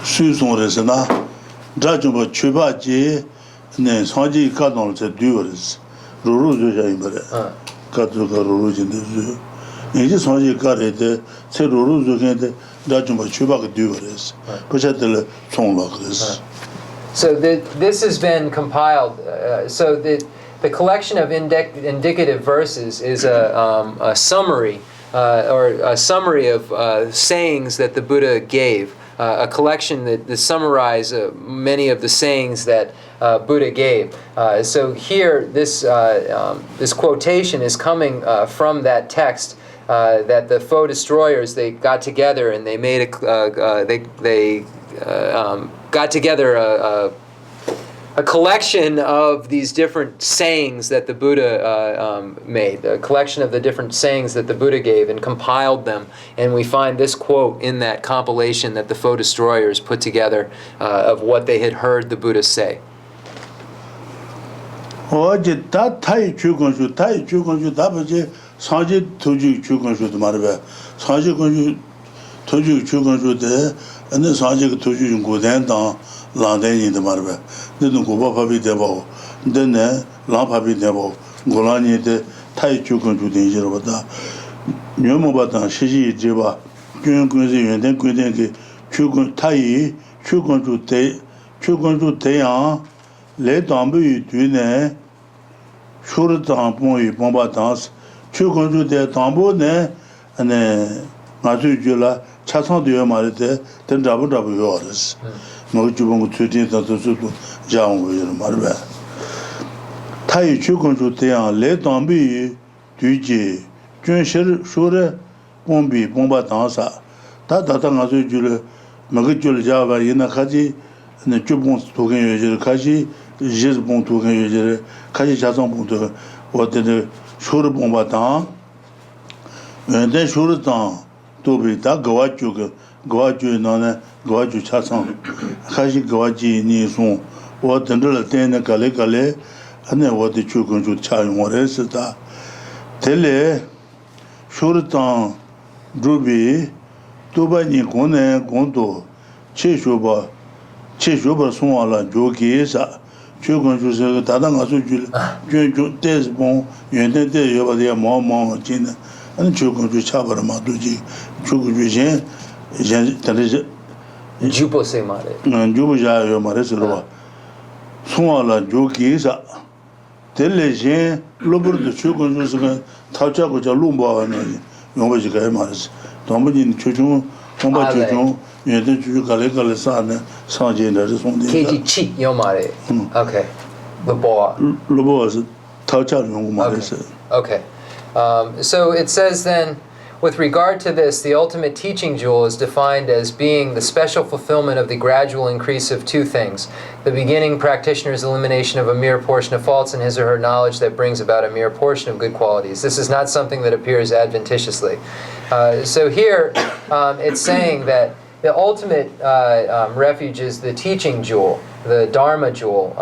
Susan Resena, Dajumba Chuba Ji, and then Sanji Cardinal said, Dures, Ruru Jamber, Katuka Ruru in the zoo. In this Sanji Carrete, said Ruru Dajumba Chuba Dures, Pachatel Tong Locks. So this has been compiled. So the collection of indicative verses is a summary. Or a summary of sayings that the Buddha gave, a collection that summarize many of the sayings that Buddha gave. So here, this quotation is coming from that text that the foe destroyers, they got together and they made got together a collection of these different sayings that the Buddha made, a collection of the different sayings that the Buddha gave and compiled them. And we find this quote in that compilation that the foe destroyers put together of what they had heard the Buddha say. Then go papi debo, then lamp papi debo, Golani de Tai Chukun to danger of that. Numobatan, Shiji Jiba, Jun Quincy, and then Quincy, Chukun Tai, Chukun to Tayan, Le Dambu, Dune, Shur Tampon, Bombatans, Chukun to the Tambo, and then Matu Jula, Chasan de Marite, then double orders. No Jubon to the Jang Marbe. Tai Chukun to Tayan, Le Dambu, Duji, Jun Shure, Bombi, Bombatansa, Tatanga Jula, Magajul Java, Yanakaji, and the Jubon token Kaji, Jizbon token Kaji Chasan to what the Shure Bombatan, and then Shure Tan to be that Goaju Nana, Goaju Chasan, Kaji Goaji Nison, what the little ten Kale, and then what the Chukun to Chai Moresita. Tele Shurtan Drubi, Tuba Nikone, Gondo, Cheshuba, Suala, Jokisa, Chukun to say Tadanga Sujul, Jun Tesbon, Yende Yoba, Mom, China, and Chukun to Chabara Matuji, Chukujan, Jupo se mare. and Jubuja Maresua, Suala, Jokisa. Telegen, Lobur the Chukun, Tachago Lumba, and Novajica Maris, Tombin Chuchun, Tomba Chuchun, Yende Chukaleka San, Sanjin, that is one Katie Chi Yomare. Okay. The boa. Lobos, Tacha Maris. Okay. So it says then, with regard to this, the ultimate teaching jewel is defined as being the special fulfillment of the gradual increase of two things. The beginning practitioner's elimination of a mere portion of faults and his or her knowledge that brings about a mere portion of good qualities. This is not something that appears adventitiously. So here it's saying that the ultimate refuge is the teaching jewel, the Dharma jewel.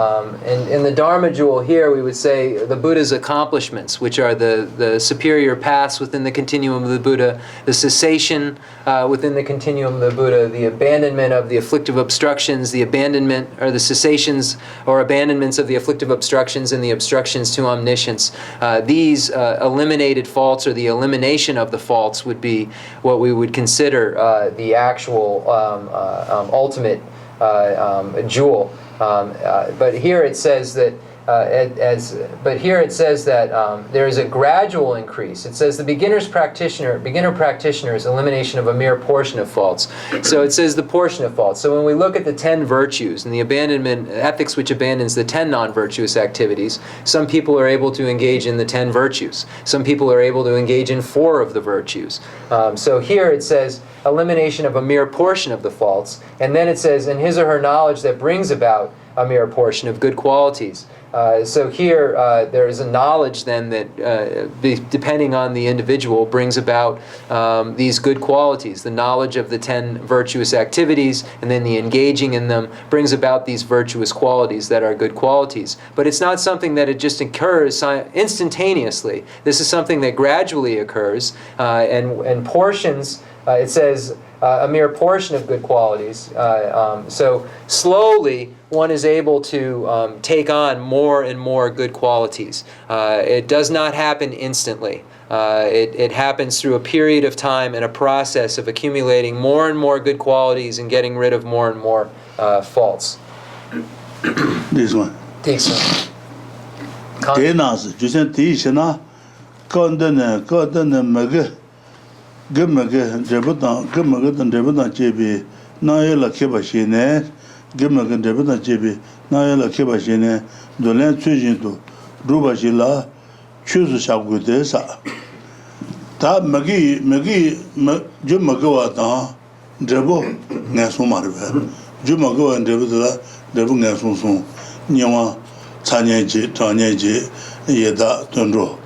And in the Dharma jewel here we would say the Buddha's accomplishments, which are the superior paths within the continuum of the Buddha, the cessation within the continuum of the Buddha, the abandonment of the afflictive obstructions, the abandonment or the cessations or abandonments of the afflictive obstructions and the obstructions to omniscience. These eliminated faults or the elimination of the faults would be what we would consider the actual ultimate jewel. But here it says that there is a gradual increase. It says the beginner practitioner's elimination of a mere portion of faults. So it says the portion of faults. So when we look at the 10 virtues and the abandonment ethics which abandons the 10 non-virtuous activities, some people are able to engage in the 10 virtues. Some people are able to engage in 4 of the virtues. So here it says elimination of a mere portion of the faults, and then it says in his or her knowledge that brings about a mere portion of good qualities. So here there is a knowledge then that, depending on the individual, brings about these good qualities. The knowledge of the 10 virtuous activities and then the engaging in them brings about these virtuous qualities that are good qualities. But it's not something that it just occurs instantaneously. This is something that gradually occurs, and portions, it says, a mere portion of good qualities. So slowly one is able to take on more and more good qualities. It does not happen instantly. It happens through a period of time and a process of accumulating more and more good qualities and getting rid of more and more faults. This one. This one. Denas, just in Tishana, Condon, Maga. Gimmaga, Debutan, Gimmagan, Debutan JB, Nayela Kibashine, Gimmagan, Debutan JB, Nayela Kibashine, Dolan Tujinto, Rubashila, choose Shagudesa. That Magi, Jumagawata, Debu, Nasumar, Jumago and Debutala, Debu Nasun, Nyama, Tanyaji, Tanyaji, Yeda, Tundro.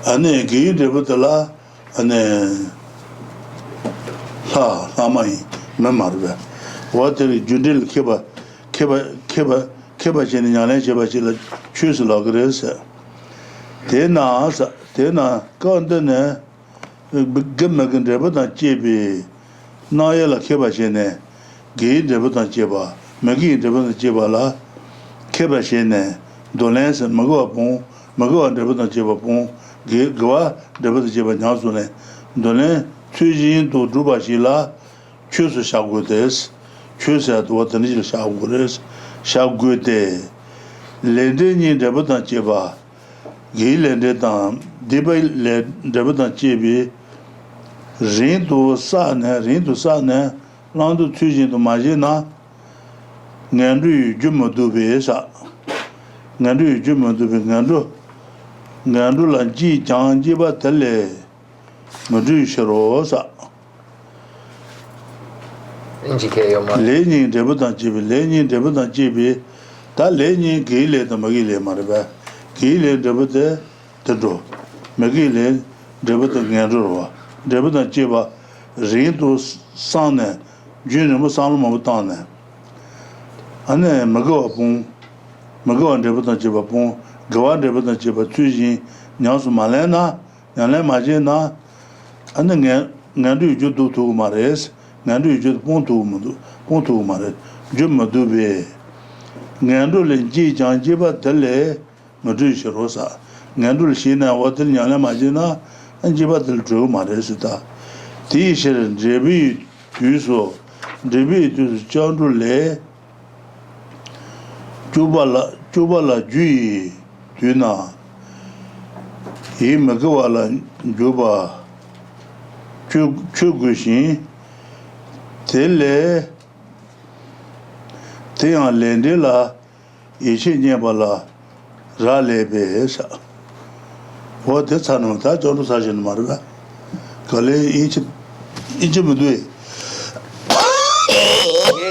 And then Gi Debutala, and then Lama, Memarva. What the Judil Keba Jenny Jabachilla, choose logres. Tena, Gondene, Gimmagan Debutan Jibi, Nayala Keba Jene, Gi Debutan Jiba, Magi Debutan Jibala, Keba Jene, Dolens and Magoa Debutan Jiba Pon, Gwa Debutan Jiba Nasune, Dolen, Tujin to Drubashila, choose Shagudes, choose at what an Israel Shagudes, Shagude, Lendini Debutan Jiba. Gilende tam debay le debutan chebi rindu sa ne landu tujin to majina ngandu jumodu be sa ngandu la ji janji ba tele madu shiro sa lenin debutan chebi ta lenin gile to magile marba Gile debute Tedro, Magile debute Gandrova, debute Jiba, Rindu Sane, Junior Salmotane. And then Mago and debute Jiba Pon, Gawa debute Jiba Tuji, Nyansu Malena, Nale Magina, and then Nandu Judu to Mares, Nandu Jud Pontu Mare, Jumma Dube, Nandu Lenji Jan Jiba Tele. Madrid Rosa, Nandul Shina, Water Yana Magina, and Jibatil Drew Maresita. T-shirt and Jebi Tuso, Jebi to John Dule, Jubala Jui, Tuna, E. Magawala Juba, Chugushin, Tele, Tean Lendela, Ishinyabala. Rale Besa. What the son of that John Sergeant Marva? Kale each Mudui.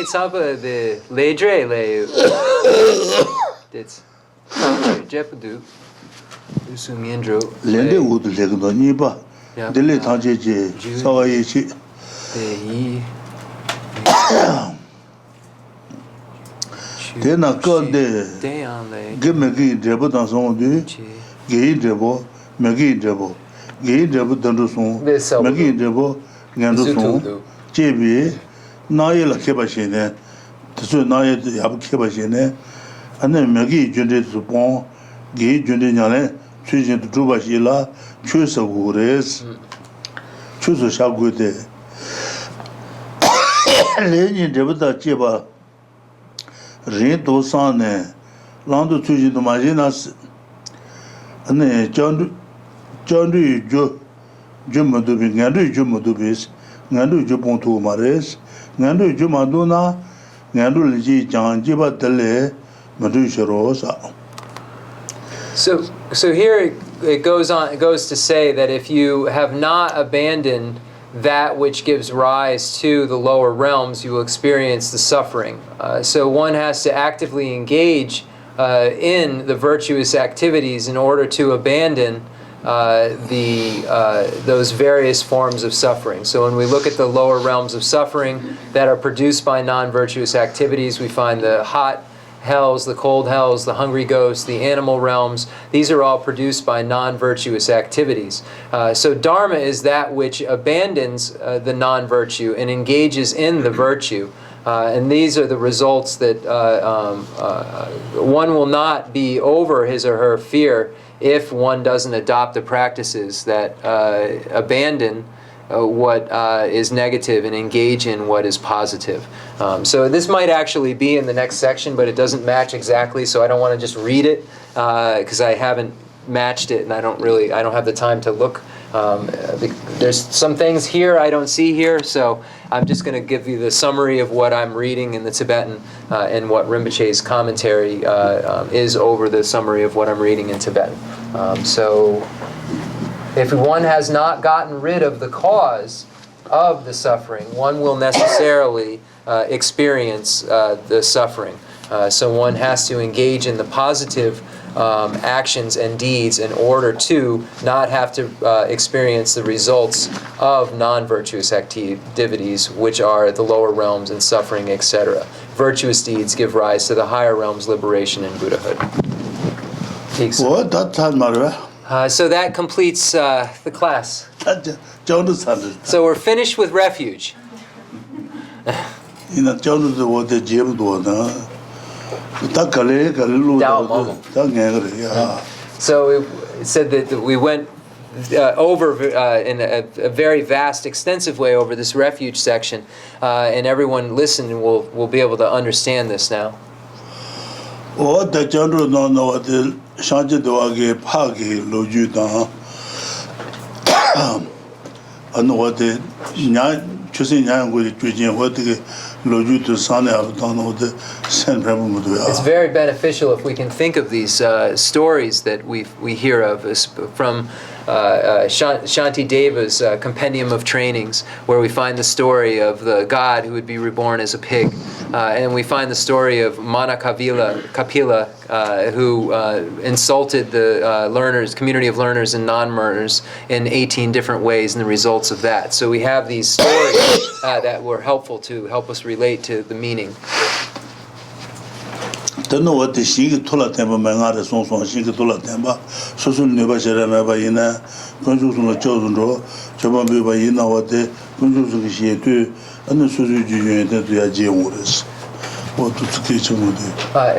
It's up the Ledre Lay. It's Jepadu. Usumiendro. Lende would take the Niba. Dele Tanji, Sawayichi. Then I got the give Maggie Debo dans son du, Gay Debo, Maggie Debo, Gay Debo Danduson, Maggie Debo, Ganduson, JB, Nayla Kebashine, the Sud Naya Yab Kebashine, and then Maggie Junde to Pont, Gay Junde Yane, choosing to Drubashila, choose a Gures, choose a Shagude. Lenin Debota Chiba. Rindu Sane, Landu Tuji to Majinas, and John Jumadubi, Nandu Jumadubis, Nandu Jupontu Mares, Nandu Jumaduna, Nandu Liji Jan Jiba Tele, Madu Rosa. So here it goes to say that if you have not abandoned that which gives rise to the lower realms, you will experience the suffering. So one has to actively engage in the virtuous activities in order to abandon those various forms of suffering. So when we look at the lower realms of suffering that are produced by non-virtuous activities, we find the hot hells, the cold hells, the hungry ghosts, the animal realms. These are all produced by non-virtuous activities. So Dharma is that which abandons the non-virtue and engages in the virtue. And these are the results that one will not be over his or her fear if one doesn't adopt the practices that abandon what is negative and engage in what is positive. So this might actually be in the next section, but it doesn't match exactly, so I don't want to just read it because I haven't matched it and I don't have the time to look. There's some things here I don't see here, so I'm just going to give you the summary of what I'm reading in the Tibetan and what Rinpoche's commentary is over the summary of what I'm reading in Tibetan. So if one has not gotten rid of the cause of the suffering, one will necessarily experience the suffering. So one has to engage in the positive actions and deeds in order to not have to experience the results of non-virtuous activities, which are the lower realms and suffering, etc. Virtuous deeds give rise to the higher realms, liberation, and Buddhahood. So that completes the class. So we're finished with refuge. So it said that we went over in a very vast, extensive way over this refuge section, and everyone listening will be able to understand this now. It's very beneficial if we can think of these stories that we hear of from Shanti Deva's Compendium of Trainings, where we find the story of the god who would be reborn as a pig, and we find the story of Mana Kapila, who insulted the learners, community of learners and non-learners in 18 different ways, and the results of that. So we have these stories that were helpful to help us relate to the meaning. And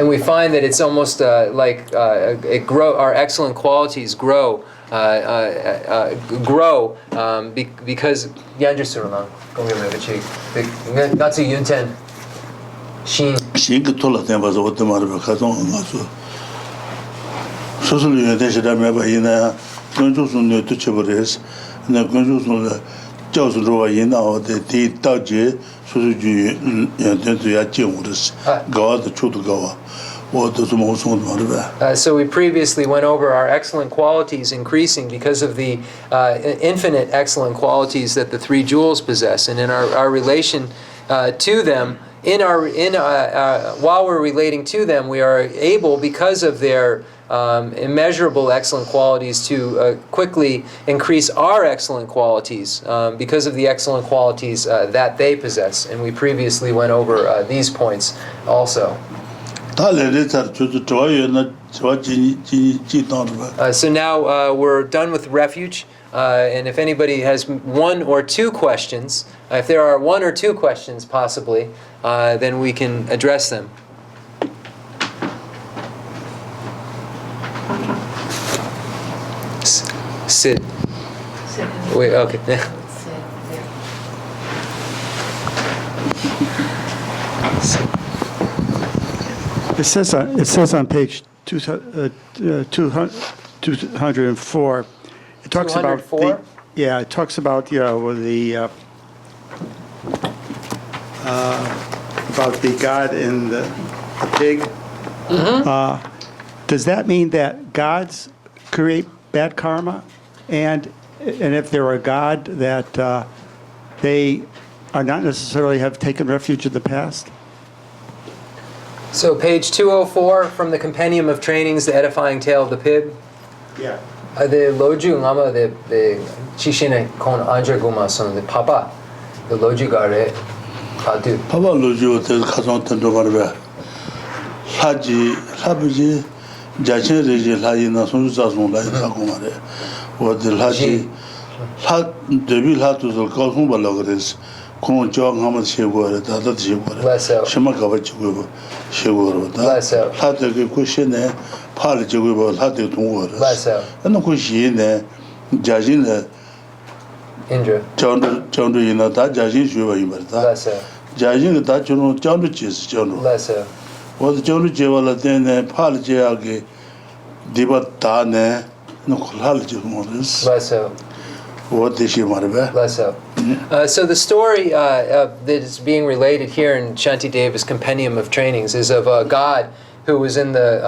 we find that it's almost like our excellent qualities grow because Shin. So we previously went over our excellent qualities increasing because of the infinite excellent qualities that the three jewels possess, and in our relation to them. While we're relating to them, we are able, because of their immeasurable excellent qualities, to quickly increase our excellent qualities because of the excellent qualities that they possess. And we previously went over these points also. So now we're done with refuge. And if anybody has one or two questions, if there are one or two questions possibly, then we can address them. Sit. Wait, okay. It says on page 204. It talks about it talks about about the god and the pig. Mm-hmm. Does that mean that gods create bad karma, and if they're a god that they are not necessarily have taken refuge in the past? So page 204 from the Compendium of Trainings, the Edifying Tale of the Pig. Yeah. The loju ngama the chishine kon anja guma son the papa the loju gare adu papa loju the khazon tendo marbe haji sabji Chenrezig laji na son zazon la ta komare wo de haji ha debil hatu zo kasun balagres kon jo ngama chegore da chegore shema gaba chegore chegore da ha de ko shene 팔 저거 봐 하대 동거를 맞아요. 그 시에 자신의 인저 정도 있나 다 자신 주어 이말다 맞아요. 자신이 다 저는 정도 지스 저는 맞아요. 뭐 정도 제발 때네 팔 제하게 디바다네 노콜할 저거를 맞아요. what is she marbe 맞아요. So the story that is being related here in Shanti Deva's Compendium of Trainings is of a god who was in the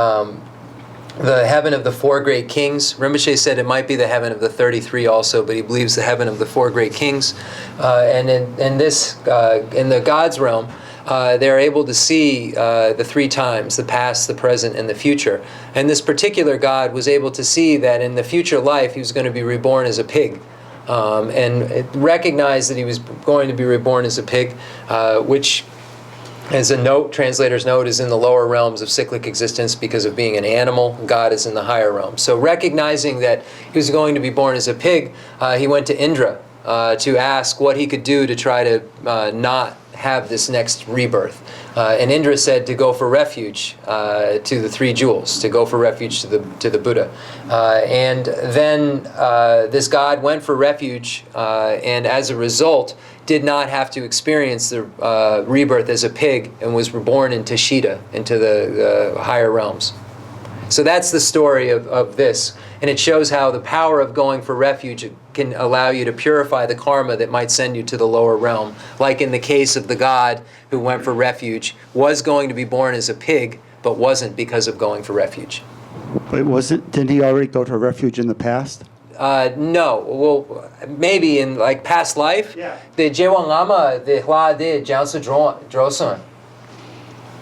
heaven of the four great kings. Rinpoche said it might be the heaven of the 33 also, but he believes the heaven of the four great kings. And in the God's realm, they're able to see the three times, the past, the present, and the future. And this particular god was able to see that in the future life he was going to be reborn as a pig. And it recognized that he was going to be reborn as a pig, which, as a note, translator's note, is in the lower realms of cyclic existence because of being an animal. God is in the higher realms. So recognizing that he was going to be born as a pig, he went to Indra to ask what he could do to try to not have this next rebirth. And Indra said to go for refuge to the three jewels, to go for refuge to the Buddha. And then this god went for refuge, and as a result, did not have to experience the rebirth as a pig and was reborn into Shida, into the higher realms. So that's the story of this. And it shows how the power of going for refuge can allow you to purify the karma that might send you to the lower realm. Like in the case of the god who went for refuge, was going to be born as a pig, but wasn't because of going for refuge. But didn't he already go to refuge in the past? No. Well, maybe in like past life. Yeah. The Jewang Lama, the Hua de Jiangsu Drosun.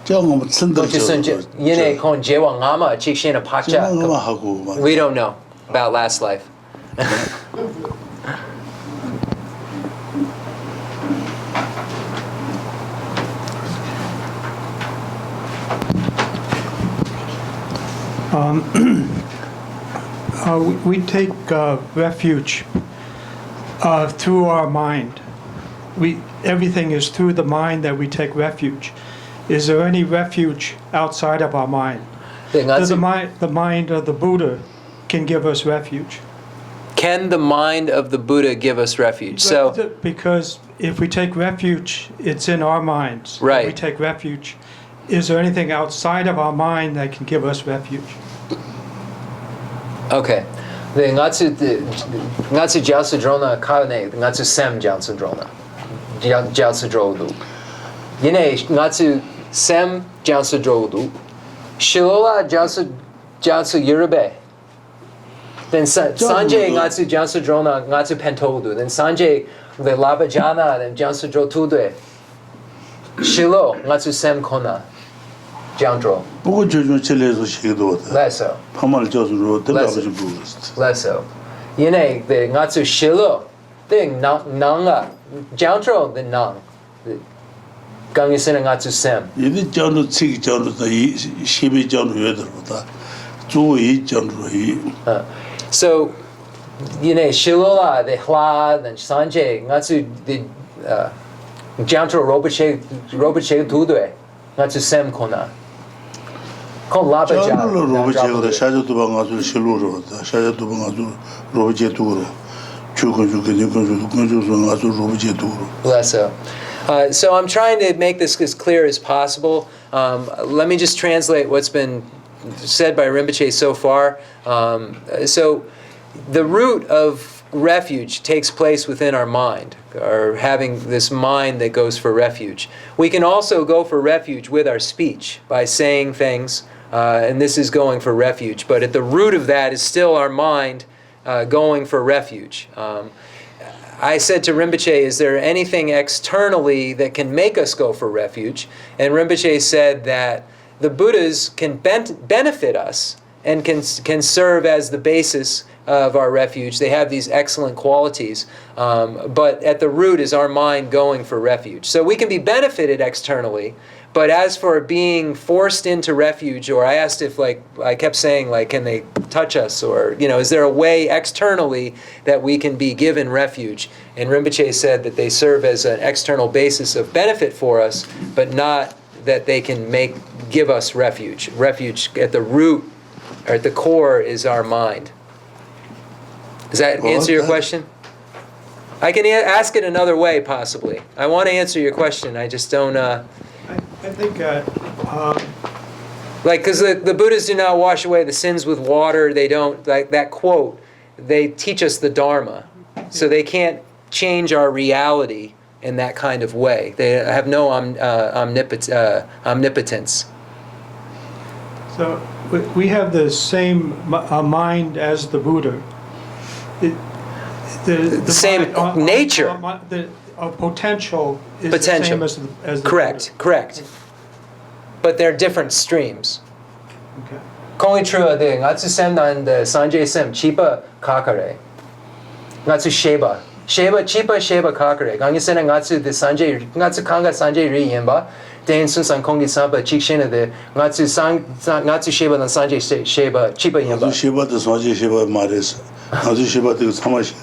叫我们真的 就是因为kon Jewang Lama Chikshin Pacha. 我们好过嘛 We don't know about last life. We take refuge through our mind. Everything is through the mind that we take refuge. Is there any refuge outside of our mind? Does the mind of the Buddha can give us refuge? Can the mind of the Buddha give us refuge? So, because if we take refuge, it's in our minds. Right. We take refuge. Is there anything outside of our mind that can give us refuge? okay. The ngatsu jiaosu drona kane ngatsu sem jiaosu drona. Jiaosu drodu. Yine ngatsu sem jiaosu drodu. Shilola jiaosu yurube. Then Sanjay ngatsu jiaosu drona ngatsu pentodu. Then Sanjay the labajana then jiaosu drotude. Shilo ngatsu sem kona. Jiangdro. 不过就从这来说写个多的 Less so. 他们叫做说真的不是 Buddhist Less so. Yine the ngatsu shilo. The nanga. Jiangdro the nang. Gangisena ngatsu sem. 有的讲的这个讲的西北讲的有点不大主义讲的 So, yine shilola the hla then Sanjay ngatsu the Jiangdro robache tudue. Ngatsu sem kona. Kon laba ja. 讲的罗不接的下家都把我做西路了下家都把我做罗不接多了就跟你说我做罗不接多了 Less so. So I'm trying to make this as clear as possible. Let me just translate what's been said by Rinpoche so far. So the root of refuge takes place within our mind, or having this mind that goes for refuge. We can also go for refuge with our speech by saying things, and this is going for refuge. But at the root of that is still our mind going for refuge. I said to Rinpoche, is there anything externally that can make us go for refuge? And Rinpoche said that the Buddhas can benefit us and can serve as the basis of our refuge. They have these excellent qualities, but at the root is our mind going for refuge. So we can be benefited externally, but as for being forced into refuge, or I asked if, like, I kept saying, like, can they touch us, or, is there a way externally that we can be given refuge? And Rinpoche said that they serve as an external basis of benefit for us, but not that they can give us refuge. Refuge at the root, or at the core, is our mind. Does that answer your question? I can ask it another way, possibly. I want to answer your question. I just don't. I think Like, because the Buddhas do not wash away the sins with water. They don't, like that quote, they teach us the Dharma. So they can't change our reality in that kind of way. They have no omnipotence. so. We have the same mind as the Buddha. The same mind, nature. potential is Potential. the same as the Correct, correct. But they're different streams. Okay. Kongi trua de ngatsu sem nan de sanje sem chipa kakare. Ngatsu sheba. Sheba chipa sheba kakare. Gangi sena ngatsu de sanje ngatsu kanga sanje ri yemba. Den sun san kongi sampa chikshena de ngatsu sheba nan sanje sheba chipa 아주 yemba. 시바도 소지 시바 말해서 아주 시바도 사마시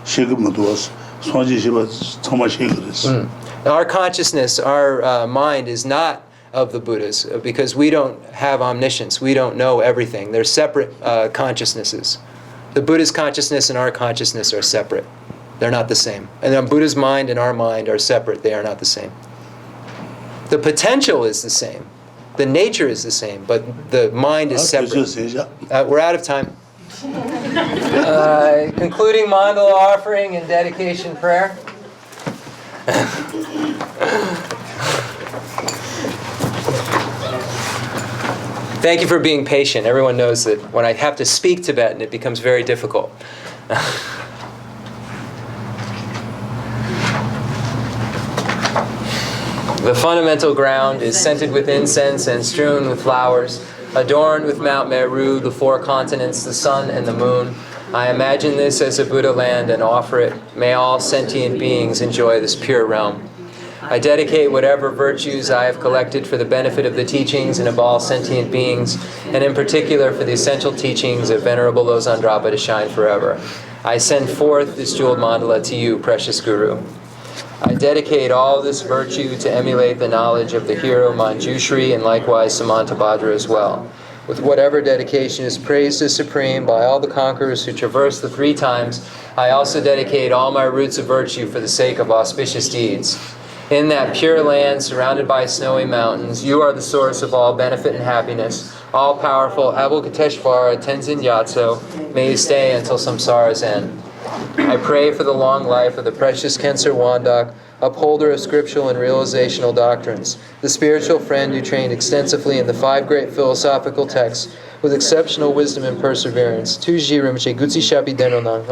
시금 도와서 소지 시바 사마시 그랬어. Our consciousness, our mind is not of the Buddhas because we don't have omniscience. We don't know everything. They're separate consciousnesses. The Buddha's consciousness and our consciousness are separate. They're not the same. And the Buddha's mind and our mind are separate. They are not the same. The potential is the same. The nature is the same, but the mind is separate. We're out of time. Concluding mandala offering and dedication prayer. Thank you for being patient. Everyone knows that when I have to speak Tibetan, it becomes very difficult. The fundamental ground is scented with incense and strewn with flowers, adorned with Mount Meru, the 4 continents, the sun and the moon. I imagine this as a Buddha land and offer it. May all sentient beings enjoy this pure realm. I dedicate whatever virtues I have collected for the benefit of the teachings and of all sentient beings, and in particular for the essential teachings of Venerable Losang Drakpa to shine forever. I send forth this jeweled mandala to you, precious Guru. I dedicate all this virtue to emulate the knowledge of the hero Manjushri and likewise Samantabhadra as well. With whatever dedication is praised as supreme by all the conquerors who traverse the 3 times, I also dedicate all my roots of virtue for the sake of auspicious deeds. In that pure land surrounded by snowy mountains, you are the source of all benefit and happiness. All-powerful Avalokiteshvara Tenzin Gyatso, may you stay until samsara's end. I pray for the long life of the precious Khensur Wandak, upholder of scriptural and realizational doctrines, the spiritual friend who trained extensively in the 5 great philosophical texts with exceptional wisdom and perseverance. Geshe Rinpoche Gutsi Shapi Denonang,